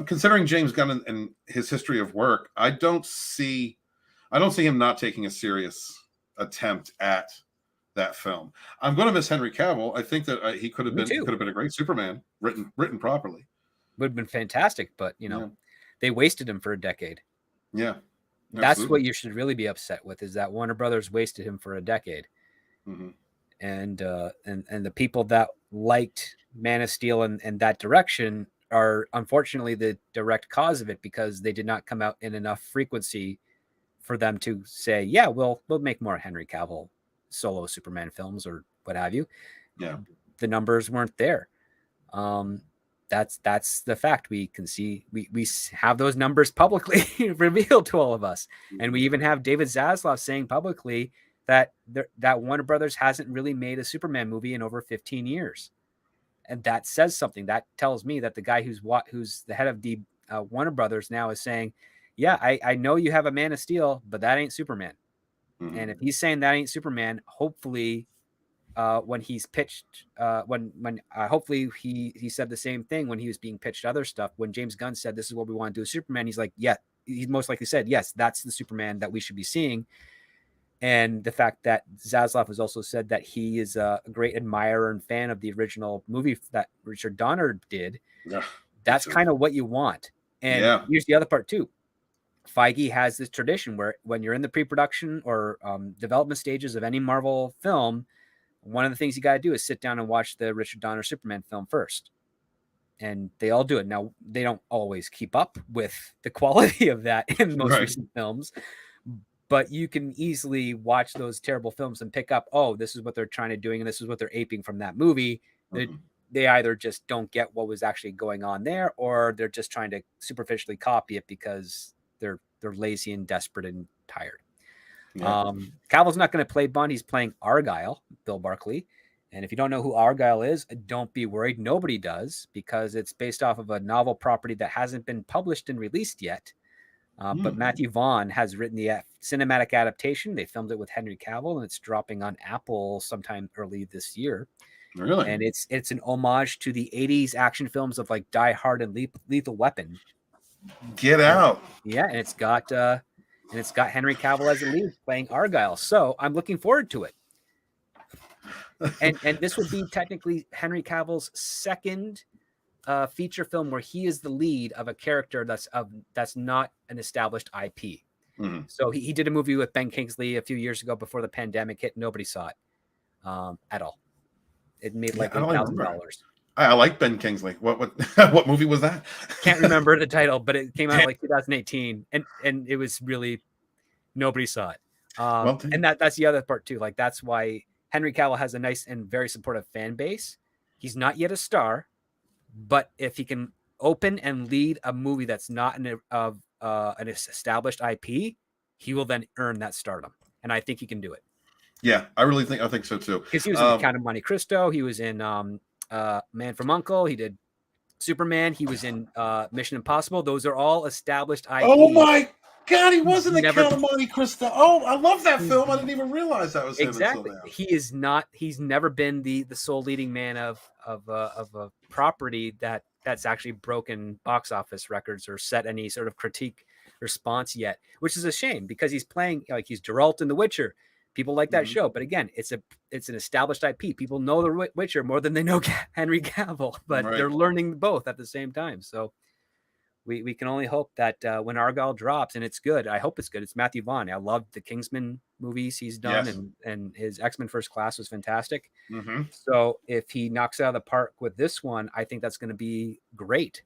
considering James Gunn and his history of work, I don't see him not taking a serious attempt at that film. I'm going to miss Henry Cavill. I think that he could have been a great Superman written properly. Would have been fantastic, but they wasted him for a decade. Yeah. That's what you should really be upset with, is that Warner Brothers wasted him for a decade. And the people that liked Man of Steel and that direction are unfortunately the direct cause of it, because they did not come out in enough frequency for them to say, yeah, we'll make more Henry Cavill solo Superman films or what have you. Yeah. The numbers weren't there. That's the fact. We can see, we have those numbers publicly revealed to all of us. And we even have David Zaslav saying publicly that Warner Brothers hasn't really made a Superman movie in over 15 years. And that says something. That tells me that the guy who's the head of the Warner Brothers now is saying, yeah, I know you have a Man of Steel, but that ain't Superman. And if he's saying that ain't Superman, hopefully when he's pitched, hopefully he said the same thing when he was being pitched other stuff. When James Gunn said, this is what we want to do with Superman, he's like, yeah, he most likely said, yes, that's the Superman that we should be seeing. And the fact that Zaslav has also said that he is a great admirer and fan of the original movie that Richard Donner did. Yeah, that's kind of what you want. And here's the other part too. Feige has this tradition where when you're in the pre-production or development stages of any Marvel film, one of the things you got to do is sit down and watch the Richard Donner Superman film first. And they all do it. Now, they don't always keep up with the quality of that in most recent films, but you can easily watch those terrible films and pick up, oh, this is what they're trying to doing, and this is what they're aping from that movie. They either just don't get what was actually going on there, or they're just trying to superficially copy it because they're lazy and desperate and tired. Cavill's not going to play Bond. He's playing Argyle, Bill Barkley. And if you don't know who Argyle is, don't be worried. Nobody does, because it's based off of a novel property that hasn't been published and released yet. But Matthew Vaughn has written the cinematic adaptation. They filmed it with Henry Cavill, and it's dropping on Apple sometime early this year. Really? And it's an homage to the 80s action films of like Die Hard and Lethal Weapon. Get out. Yeah, and it's got Henry Cavill as the lead playing Argyle. So I'm looking forward to it. And this would be technically Henry Cavill's second feature film where he is the lead of a character that's not an established IP. So he did a movie with Ben Kingsley a few years ago before the pandemic hit. Nobody saw it at all. It made like $8,000. I like Ben Kingsley. What movie was that? Can't remember the title, but it came out like 2018, and it was really, nobody saw it. And that's the other part too. Like, that's why Henry Cavill has a nice and very supportive fan base. He's not yet a star, but if he can open and lead a movie that's not an established IP, he will then earn that stardom. And I think he can do it. Yeah, I think so too. Because he was in Count of Monte Cristo. He was in Man from U.N.C.L.E. He did Superman. He was in Mission Impossible. Those are all established IP. Oh my God, he was in the Count of Monte Cristo. Oh, I love that film. I didn't even realize that was him. Exactly. He is not. He's never been the sole leading man of a property that's actually broken box office records or set any sort of critique response yet, which is a shame, because he's playing like he's Geralt in The Witcher. People like that show, but again, it's an established IP. People know The Witcher more than they know Henry Cavill, but they're learning both at the same time. So we can only hope that when Argyle drops, and it's good, I hope it's good. It's Matthew Vaughn. I loved the Kingsman movies he's done, and his X-Men First Class was fantastic. So if he knocks it out of the park with this one, I think that's going to be great.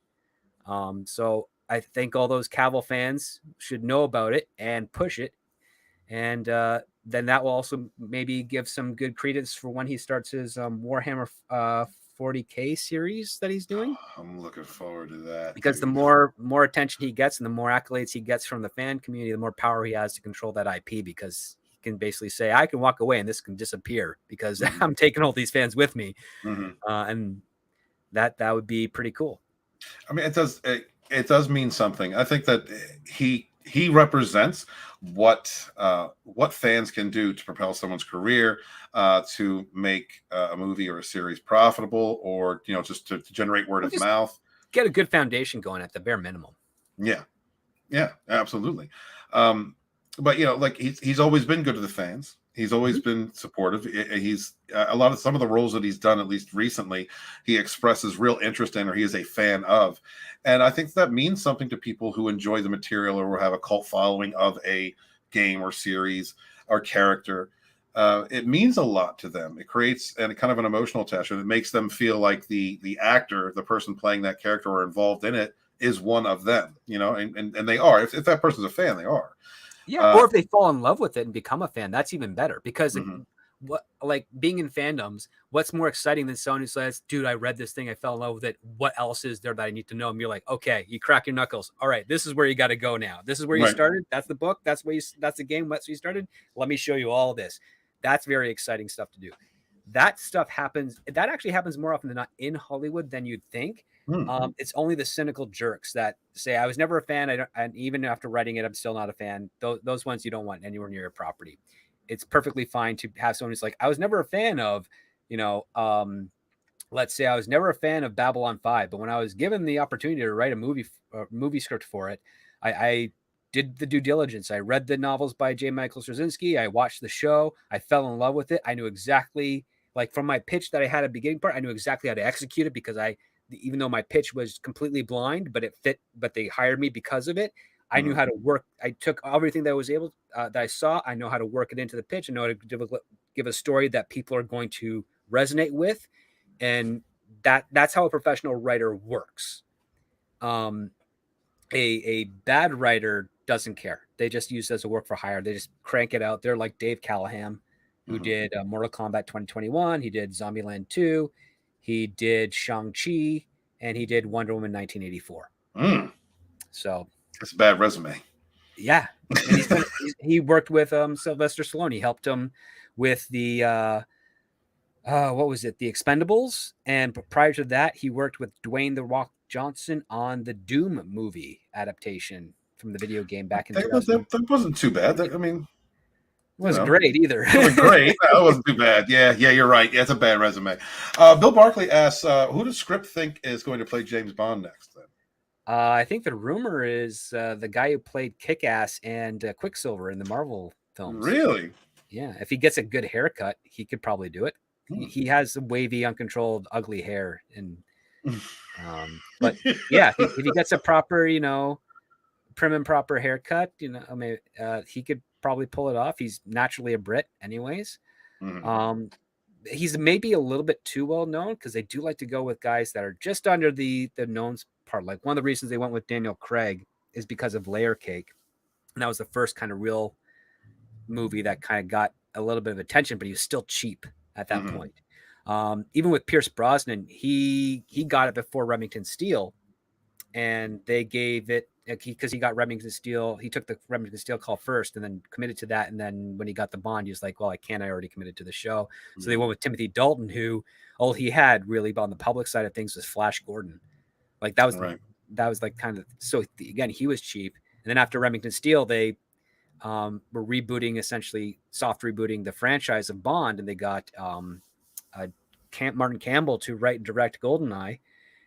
So I think all those Cavill fans should know about it and push it. and then that will also maybe give some good credence for when he starts his Warhammer 40K series that he's doing. I'm looking forward to that, because dude. the more attention he gets and the more accolades he gets from the fan community, the more power he has to control that IP, because he can basically say, I can walk away and this can disappear because I'm taking all these fans with me. And that would be pretty cool. I mean, it does mean something. I think that he represents what fans can do to propel someone's career, to make a movie or a series profitable, or just to generate word of mouth. Get a good foundation going at the bare minimum. Yeah, absolutely. But like he's always been good to the fans. He's always been supportive. He's some of the roles that he's done, at least recently, he expresses real interest in, or he is a fan of. And I think that means something to people who enjoy the material or have a cult following of a game or series or character. It means a lot to them. It creates kind of an emotional attachment. It makes them feel like the actor, the person playing that character or involved in it, is one of them, and they are. If that person's a fan, they are. Yeah, or if they fall in love with it and become a fan, that's even better, because what, like being in fandoms, what's more exciting than someone who says, dude, I read this thing, I fell in love with it. What else is there that I need to know? And you're like, okay, you crack your knuckles. All right, this is where you got to go now. This is where you started. That's the book. That's the game. That's where you started. Let me show you all this. That's very exciting stuff to do. That stuff happens. That actually happens more often than not in Hollywood than you'd think. It's only the cynical jerks that say, I was never a fan. And even after writing it, I'm still not a fan. Those ones you don't want anywhere near your property. It's perfectly fine to have someone who's like, I was never a fan of, let's say I was never a fan of Babylon 5, but when I was given the opportunity to write a movie script for it, I did the due diligence. I read the novels by J. Michael Straczynski. I watched the show. I fell in love with it. I knew exactly, like from my pitch that I had at the beginning part, I knew exactly how to execute it, because even though my pitch was completely blind, but it fit, but they hired me because of it. I knew how to work. I took everything that I was able that I saw. I know how to work it into the pitch. I know how to give a story that people are going to resonate with. And that's how a professional writer works. A bad writer doesn't care. They just use it as a work for hire. They just crank it out. They're like Dave Callahan, who did Mortal Kombat 2021. He did Zombieland 2. He did Shang-Chi, and he did Wonder Woman 1984. So that's a bad resume. Yeah. And he worked with Sylvester Stallone. He helped him with the what was it? The Expendables. And prior to that, he worked with Dwayne "The Rock" Johnson on the Doom movie adaptation from the video game back in 2000. That wasn't too bad. It wasn't great either. It was great. No, it wasn't too bad. Yeah, you're right. Yeah, it's a bad resume. Bill Barkley asks, who does Script think is going to play James Bond next then? I think the rumor is the guy who played Kick-Ass and Quicksilver in the Marvel films. Really? Yeah. If he gets a good haircut, he could probably do it. He has wavy, uncontrolled, ugly hair. And but yeah, if he gets a proper, prim and proper haircut, he could probably pull it off. He's naturally a Brit anyways. He's maybe a little bit too well known, because they do like to go with guys that are just under the known part. Like one of the reasons they went with Daniel Craig is because of Layer Cake. And that was the first kind of real movie that kind of got a little bit of attention, but he was still cheap at that point. Even with Pierce Brosnan, he got it before Remington Steele, and they gave it because he got Remington Steele. He took the Remington Steele call first and then committed to that. And then when he got the Bond, he was like, well, I already committed to the show. So they went with Timothy Dalton, who all he had really on the public side of things was Flash Gordon. Like that was like kind of, so again, he was cheap. And then after Remington Steele, they were essentially soft rebooting the franchise of Bond. And they got Martin Campbell to write and direct GoldenEye.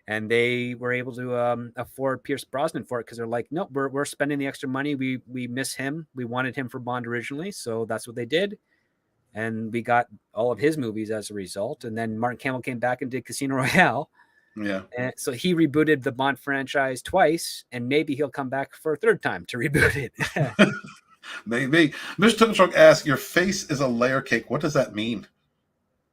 And they were able to afford Pierce Brosnan for it, because they're like, no, we're spending the extra money. We miss him. We wanted him for Bond originally, so that's what they did. And we got all of his movies as a result. And then Martin Campbell came back and did Casino Royale. Yeah. And so he rebooted the Bond franchise twice, and maybe he'll come back for a third time to reboot it. Maybe. Mr. Tunstrong asks, your face is a layer cake. What does that mean?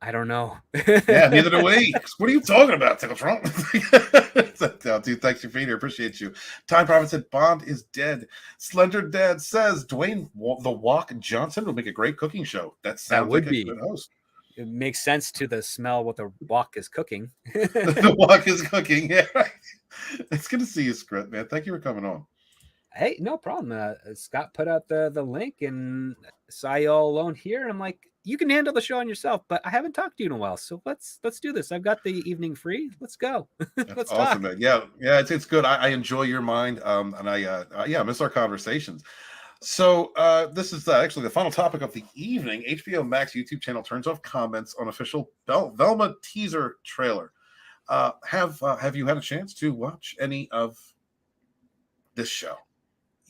I don't know. Yeah, neither do we. What are you talking about, Tickle Trump? Dude, thanks for being here. Appreciate you. Time Prophet said Bond is dead. Slender Dad says Dwayne the Walk Johnson would make a great cooking show. That sounds would like be. a good host. It makes sense to the smell what the wok is cooking. The Walk is cooking. Yeah, right. It's good to see you, Script, man. Thank you for coming on. Hey, no problem. Scott put out the link and saw you all alone here. I'm like, you can handle the show on yourself, but I haven't talked to you in a while, so let's do this. I've got the evening free. Let's go. That's Let's awesome, talk. man. Yeah, it's good. I enjoy your mind, and I miss our conversations. So this is actually the final topic of the evening. HBO Max YouTube channel turns off comments on official Velma teaser trailer. Have you had a chance to watch any of this show?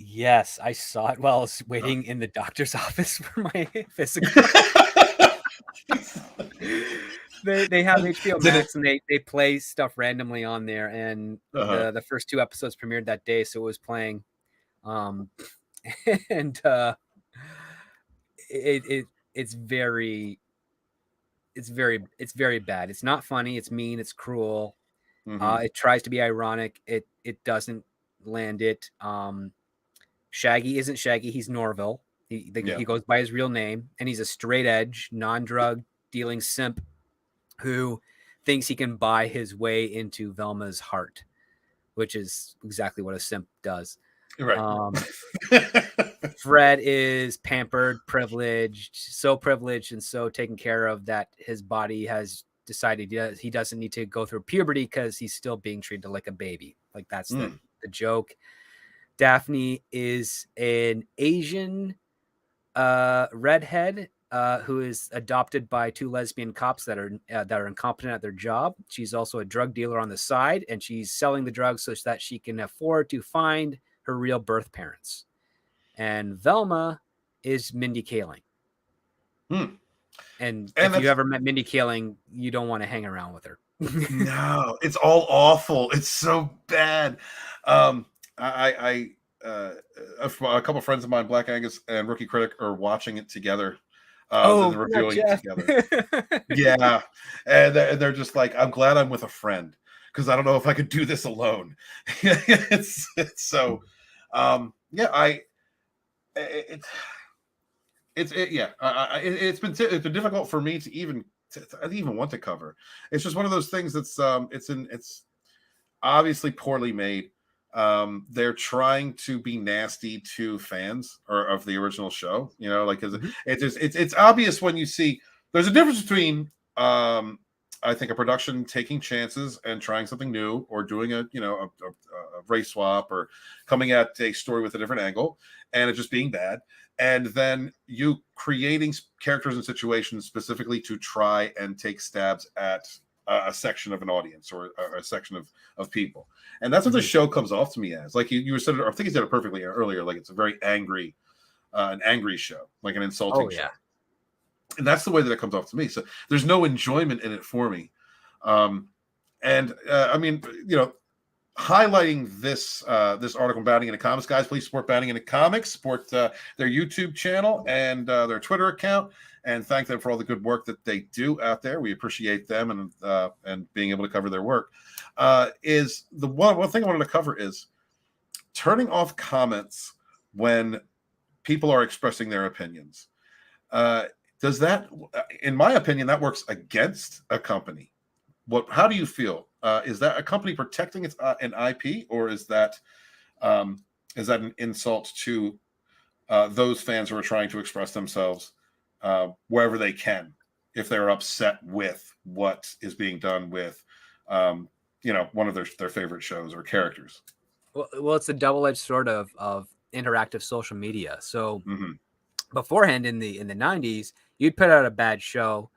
Yes, I saw it while I was waiting in the doctor's office for my physical. They have HBO Max and they play stuff randomly on there, and the first 2 episodes premiered that day, so it was playing. And it's very bad. It's not funny. It's mean. It's cruel. It tries to be ironic. It doesn't land it. Shaggy isn't Shaggy. He's Norville. He goes by his real name, and he's a straight edge, non-drug dealing simp who thinks he can buy his way into Velma's heart, which is exactly what a simp does. Right. Fred is pampered, privileged, so privileged and so taken care of that his body has decided he doesn't need to go through puberty because he's still being treated like a baby. Like that's the joke. Daphne is an Asian redhead who is adopted by 2 lesbian cops that are incompetent at their job. She's also a drug dealer on the side, and she's selling the drugs so that she can afford to find her real birth parents. And Velma is Mindy Kaling. And if you ever met Mindy Kaling, you don't want to hang around with her. No, it's all awful. It's so bad. A couple of friends of mine, Black Angus and Rookie Critic, are watching it together. And reviewing it together. Yeah, and they're just like, I'm glad I'm with a friend because I don't know if I could do this alone. It's so, it's been difficult for me to even want to cover. It's just one of those things that's it's obviously poorly made. They're trying to be nasty to fans of the original show, like it's obvious when you see there's a difference between I think a production taking chances and trying something new, or doing a race swap, or coming at a story with a different angle and it just being bad, and then you creating characters and situations specifically to try and take stabs at a section of an audience or a section of people. And that's what the show comes off to me as. Like you said, I think you said it perfectly earlier, like it's a very angry, an angry show, like an insulting show. And that's the way that it comes off to me. So there's no enjoyment in it for me. I mean, highlighting this article, Batting in the Comics, guys, please support Batting in the Comics, support their YouTube channel and their Twitter account, and thank them for all the good work that they do out there. We appreciate them and being able to cover their work. Is the one thing I wanted to cover is turning off comments when people are expressing their opinions. Does that, in my opinion, that works against a company? How do you feel? Is that a company protecting its an IP, or is that an insult to those fans who are trying to express themselves wherever they can, if they're upset with what is being done with one of their favorite shows or characters? Well, it's a double-edged sword of interactive social media. So beforehand in the 90s, you'd put out a bad show,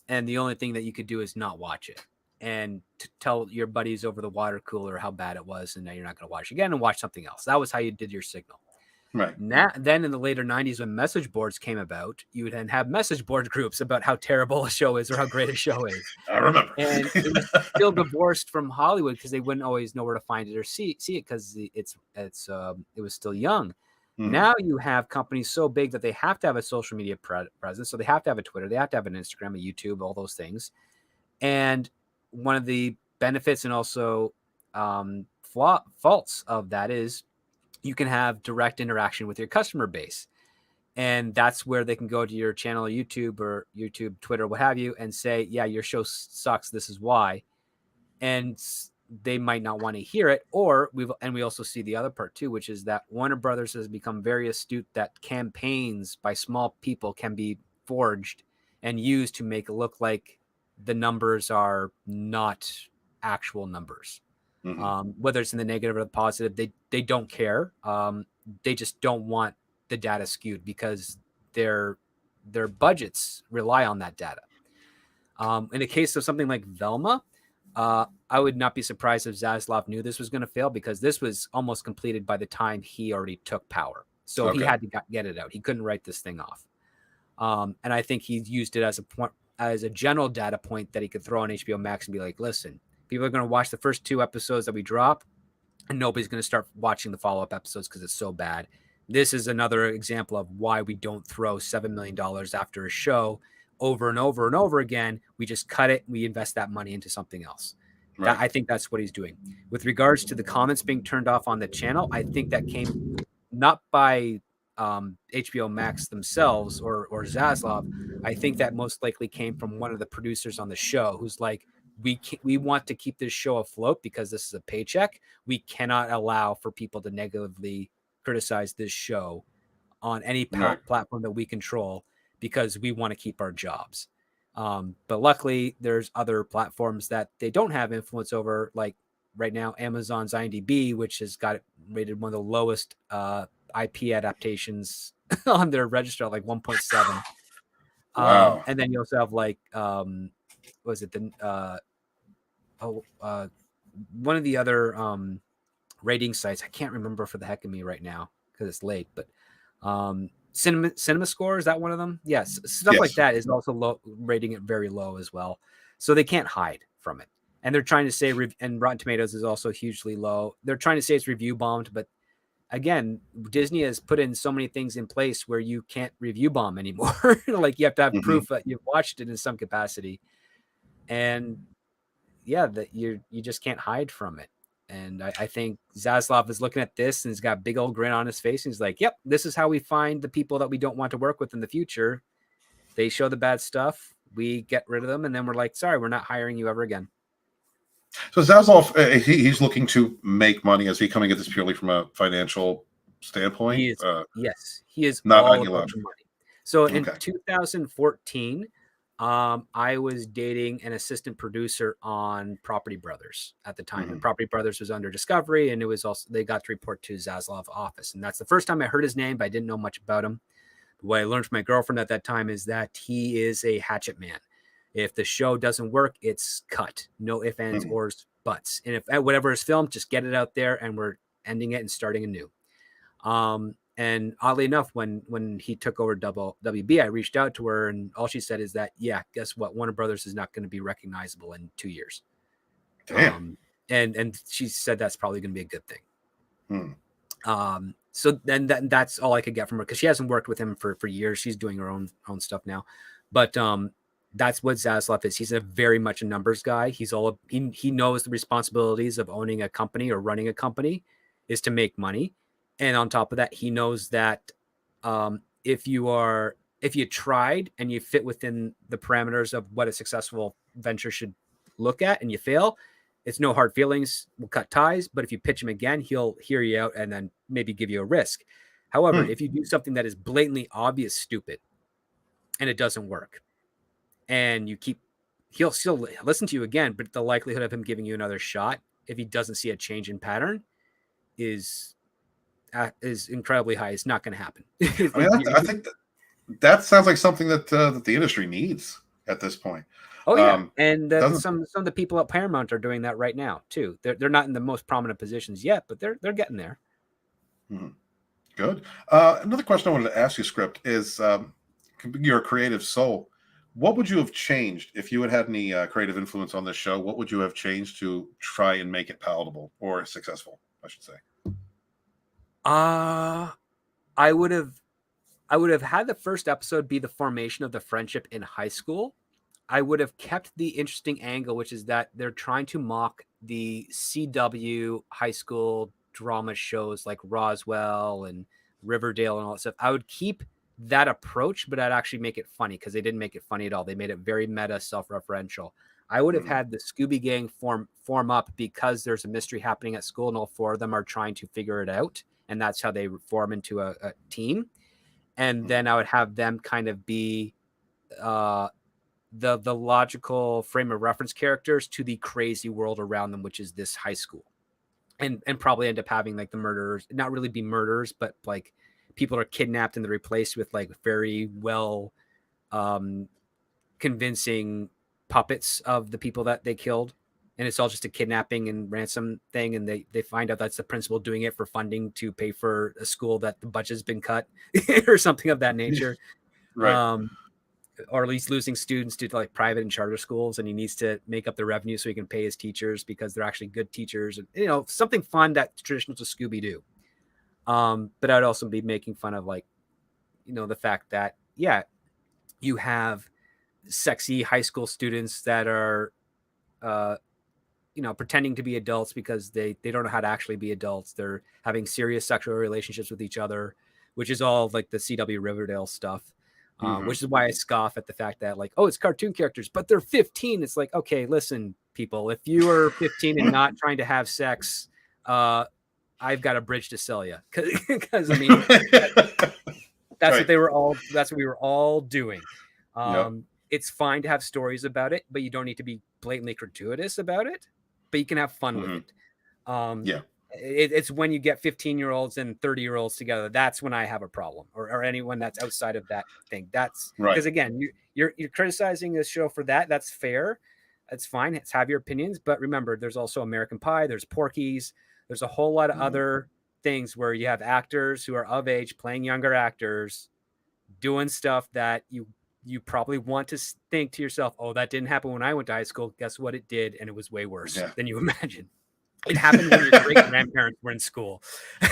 and the only thing that you could do is not watch it and tell your buddies over the water cooler how bad it was, and now you're not going to watch it again and watch something else. That was how you did your signal. Right. Then in the later 90s, when message boards came about, you would then have message board groups about how terrible a show is or how great a show is. I remember. And it was still divorced from Hollywood because they wouldn't always know where to find it or see it because it was still young. Now you have companies so big that they have to have a social media presence. So they have to have a Twitter, they have to have an Instagram, a YouTube, all those things. And one of the benefits and also faults of that is you can have direct interaction with your customer base. And that's where they can go to your channel, YouTube or YouTube, Twitter, what have you, and say, yeah, your show sucks. This is why. And they might not want to hear it. Or we also see the other part too, which is that Warner Brothers has become very astute that campaigns by small people can be forged and used to make it look like the numbers are not actual numbers. Whether it's in the negative or the positive, they don't care. They just don't want the data skewed because their budgets rely on that data. In the case of something like Velma, I would not be surprised if Zaslav knew this was going to fail because this was almost completed by the time he already took power. So he had to get it out. He couldn't write this thing off. And I think he used it as a general data point that he could throw on HBOMax and be like, listen, people are going to watch the first 2 episodes that we drop and nobody's going to start watching the follow-up episodes because it's so bad. This is another example of why we don't throw $7 million after a show over and over and over again. We just cut it. And we invest that money into something else. Right. I think that's what he's doing. With regards to the comments being turned off on the channel, I think that came not by HBOMax themselves or Zaslav. I think that most likely came from one of the producers on the show who's like, we want to keep this show afloat because this is a paycheck. We cannot allow for people to negatively criticize this show on any platform that we control because we want to keep our jobs. But luckily there's other platforms that they don't have influence over, like right now, Amazon's IMDb, which has got it rated one of the lowest IP adaptations on their register, like 1.7. Wow. And then you also have like, one of the other rating sites. I can't remember for the heck of me right now because it's late, but Cinema Score, is that one of them? Yes, stuff like that is also low, rating it very low as well. So they can't hide from it. And they're trying to say, and Rotten Tomatoes is also hugely low. They're trying to say it's review bombed, but again, Disney has put in so many things in place where you can't review bomb anymore. Like you have to have proof that you've watched it in some capacity. And yeah, that you just can't hide from it. And I think Zaslav is looking at this and he's got a big old grin on his face. And he's like, yep, this is how we find the people that we don't want to work with in the future. They show the bad stuff. We get rid of them. And then we're like, sorry, we're not hiring you ever again. So Zaslav, he's looking to make money. Is he coming at this purely from a financial standpoint? Yes, he is not all about the money. So in 2014, I was dating an assistant producer on Property Brothers at the time. And Property Brothers was under Discovery, and it was also, they got to report to Zaslav's office. And that's the first time I heard his name, but I didn't know much about him. What I learned from my girlfriend at that time is that he is a hatchet man. If the show doesn't work, it's cut. No ifs, ands, or buts. And if whatever is filmed, just get it out there and we're ending it and starting anew. And oddly enough, when he took over WB, I reached out to her and all she said is that, yeah, guess what? Warner Brothers is not going to be recognizable in 2 years. Damn. And she said that's probably going to be a good thing. So then that's all I could get from her because she hasn't worked with him for years. She's doing her own stuff now. But that's what Zaslav is. He's very much a numbers guy. He knows the responsibilities of owning a company or running a company is to make money. And on top of that, he knows that if you tried and you fit within the parameters of what a successful venture should look at and you fail, it's no hard feelings. We'll cut ties. But if you pitch him again, he'll hear you out and then maybe give you a risk. However, if you do something that is blatantly obvious stupid and it doesn't work and he'll still listen to you again, but the likelihood of him giving you another shot if he doesn't see a change in pattern is incredibly high. It's not going to happen. I think that sounds like something that the industry needs at this point. Oh yeah, and some of the people at Paramount are doing that right now too. They're not in the most prominent positions yet, but they're getting there. Good. Another question I wanted to ask you, Script, is you're a creative soul. What would you have changed if you had any creative influence on this show? What would you have changed to try and make it palatable or successful, I should say? I would have had the first episode be the formation of the friendship in high school. I would have kept the interesting angle, which is that they're trying to mock the CW high school drama shows like Roswell and Riverdale and all that stuff. I would keep that approach, but I'd actually make it funny, because they didn't make it funny at all. They made it very meta, self-referential. I would have had the Scooby Gang form up because there's a mystery happening at school and all four of them are trying to figure it out. And that's how they form into a team. And then I would have them kind of be the logical frame of reference characters to the crazy world around them, which is this high school. And probably end up having like the murderers, not really be murderers, but like people are kidnapped and they're replaced with like very well convincing puppets of the people that they killed. And it's all just a kidnapping and ransom thing. And they find out that's the principal doing it for funding to pay for a school that the budget's been cut or something of that nature. Right. Or at least losing students to like private and charter schools. And he needs to make up the revenue so he can pay his teachers because they're actually good teachers. And, you know, something fun that's traditional to Scooby-Doo. But I'd also be making fun of like, you know, the fact that, yeah, you have sexy high school students that are, you know, pretending to be adults because they don't know how to actually be adults. They're having serious sexual relationships with each other, which is all like the CW Riverdale stuff. Which is why I scoff at the fact that like, oh, it's cartoon characters, but they're 15. It's like, okay, listen, people, if you are 15 and not trying to have sex, I've got a bridge to sell you. Because I mean, that's what they were all. That's what we were all doing. It's fine to have stories about it, but you don't need to be blatantly gratuitous about it. But you can have fun with it. It's when you get 15-year-olds and 30-year-olds together, that's when I have a problem, or anyone that's outside of that thing. That's because again, you're criticizing this show for that. That's fair. That's fine. It's have your opinions, but remember, there's also American Pie. There's Porky's. There's a whole lot of other things where you have actors who are of age playing younger actors, doing stuff that you probably want to think to yourself, oh, that didn't happen when I went to high school. Guess what? It did, and it was way worse than you imagine. It happened when your great grandparents were in school.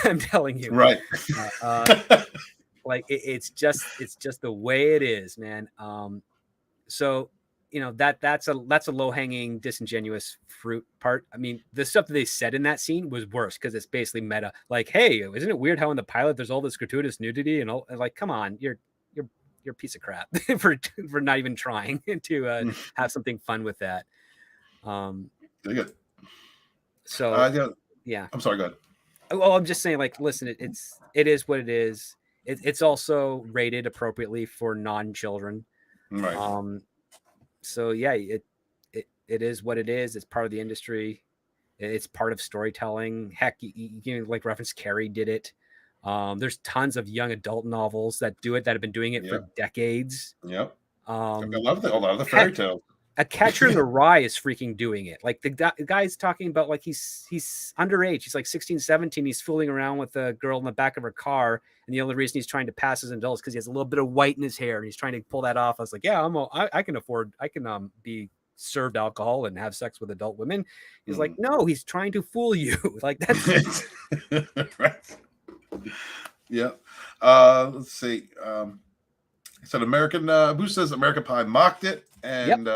I'm telling you, right? Like it's just the way it is, man. So you know that's a low hanging disingenuous fruit part. I mean, the stuff that they said in that scene was worse because it's basically meta. Like, hey, isn't it weird how in the pilot there's all this gratuitous nudity and all? Like, come on, you're a piece of crap for not even trying to have something fun with that. Very good. So yeah, I'm sorry. Go ahead. Well, I'm just saying, like, listen, it is what it is. It's also rated appropriately for non-children. Right. So yeah, it is what it is. It's part of the industry. It's part of storytelling. Heck, you like reference Carrie did it. There's tons of young adult novels that do it that have been doing it for decades. Yep. I love a lot of the fairy tales. A Catcher in the Rye is freaking doing it. Like the guy's talking about like he's underage. He's like 16, 17. He's fooling around with a girl in the back of her car. And the only reason he's trying to pass as an adult is because he has a little bit of white in his hair and he's trying to pull that off. I was like, yeah, I can be served alcohol and have sex with adult women. He's like, no, he's trying to fool you. Like that's right. Yeah. Let's see. So American Boo says American Pie mocked it, and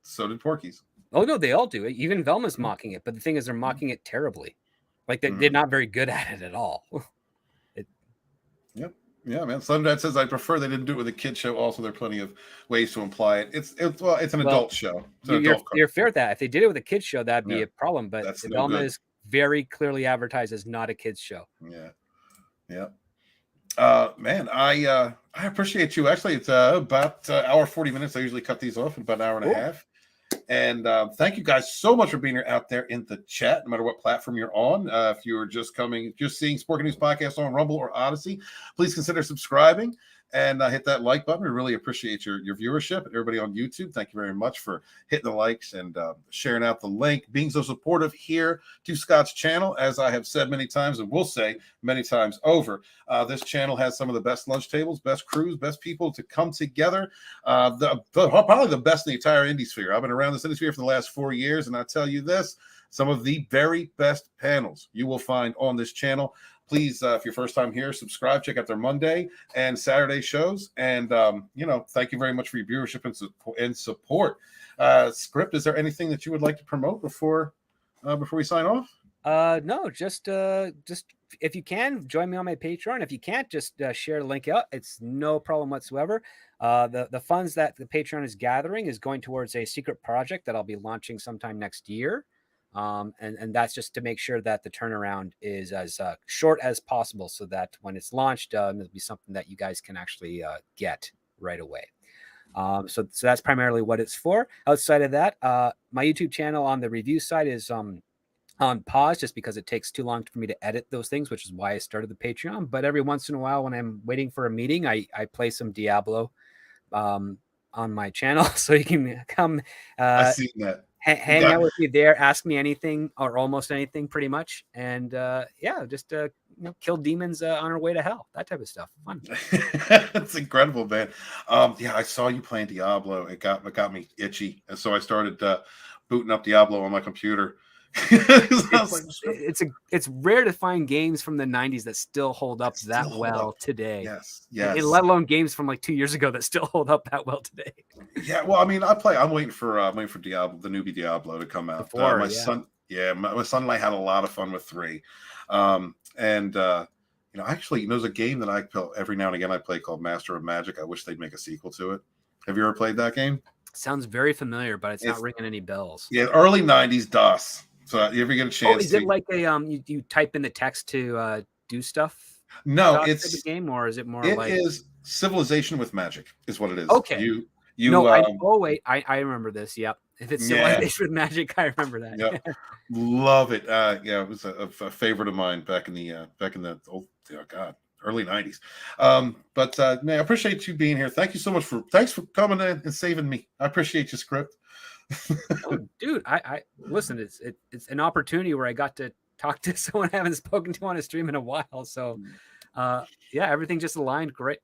so did Porky's. Oh no, they all do it. Even Velma's mocking it, but the thing is, they're mocking it terribly. Like they're not very good at it at all. Yep. Yeah, man. Sundad says I prefer they didn't do it with a kid show. Also, there are plenty of ways to imply it. It's an adult show. You're fair at that. If they did it with a kid show, that'd be a problem. But Velma is very clearly advertised as not a kids show. Yeah. Man, I appreciate you. Actually, it's about hour 40 minutes. I usually cut these off in about an hour and a half. And thank you guys so much for being here out there in the chat, no matter what platform you're on. If you're just seeing Sporking News Podcast on Rumble or Odyssey, please consider subscribing and hit that like button. We really appreciate your viewership. And everybody on YouTube, thank you very much for hitting the likes and sharing out the link, being so supportive here to Scott's channel. As I have said many times and will say many times over, this channel has some of the best lunch tables, best crews, best people to come together. Probably the best in the entire indie sphere. I've been around this industry for the last 4 years, and I tell you this, some of the very best panels you will find on this channel. please, if you're first time here, subscribe, check out their Monday and Saturday shows. And, thank you very much for your viewership and support. Script, is there anything that you would like to promote before we sign off? No, just if you can, join me on my Patreon. If you can't, just share the link out. It's no problem whatsoever. The funds that the Patreon is gathering is going towards a secret project that I'll be launching sometime next year. And that's just to make sure that the turnaround is as short as possible, so that when it's launched, it'll be something that you guys can actually get right away. So that's primarily what it's for. Outside of that, my YouTube channel on the review side is on pause, just because it takes too long for me to edit those things, which is why I started the Patreon. But every once in a while, when I'm waiting for a meeting, I play some Diablo on my channel, so you can come I've seen that. hang out with me there, ask me anything or almost anything, pretty much. And just kill demons on our way to hell, that type of stuff. Fun. That's incredible, man. I saw you playing Diablo. It got me itchy, and so I started booting up Diablo on my computer. It's rare to find games from the 90s that still hold up that well today. Yes. Let alone games from like 2 years ago that still hold up that well today. Yeah, well, I mean, I'm waiting for Diablo, the newbie Diablo, to come out. My son and I had a lot of fun with 3. Actually, there's a game that I play every now and again. I play called Master of Magic. I wish they'd make a sequel to it. Have you ever played that game? Sounds very familiar, but it's not ringing any bells. Yeah, early 90s DOS. So if you ever get a chance, is it like a you type in the text to do stuff? No, it's a game, or is it more? It is Civilization with Magic, is what it is. Okay. I remember this. Yep. If it's Civilization with Magic, I remember that. Yep. Love it. It was a favorite of mine back in the early 90s. Man, I appreciate you being here. Thanks for coming in and saving me. I appreciate your Script. Oh, dude, I listen, it's an opportunity where I got to talk to someone I haven't spoken to on a stream in a while. So everything just aligned great.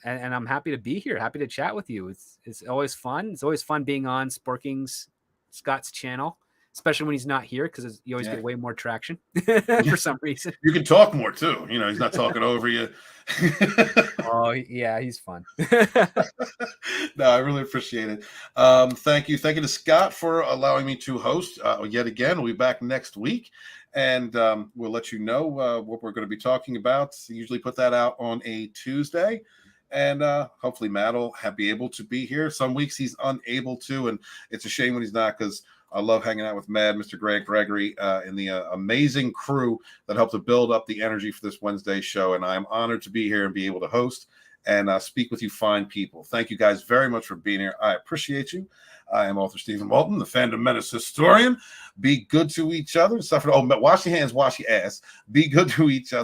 And I'm happy to be here, happy to chat with you. It's always fun. It's always fun being on Scott's channel, especially when he's not here, because you always get way more traction for some reason. You can talk more too. He's not talking over you. Oh yeah, he's fun. No, I really appreciate it. Thank you to Scott for allowing me to host yet again. We'll be back next week, and we'll let you know what we're going to be talking about. Usually put that out on a Tuesday. And hopefully Matt will be able to be here. Some weeks he's unable to, and it's a shame when he's not, because I love hanging out with Mad, Mr. Grant Gregory, and the amazing crew that helped to build up the energy for this Wednesday show. And I'm honored to be here and be able to host and speak with you fine people. Thank you guys very much for being here. I appreciate you. I am author Stephen Walton, the Fandom Menace historian. Be good to each other. Wash your hands, wash your ass. Be good to each other.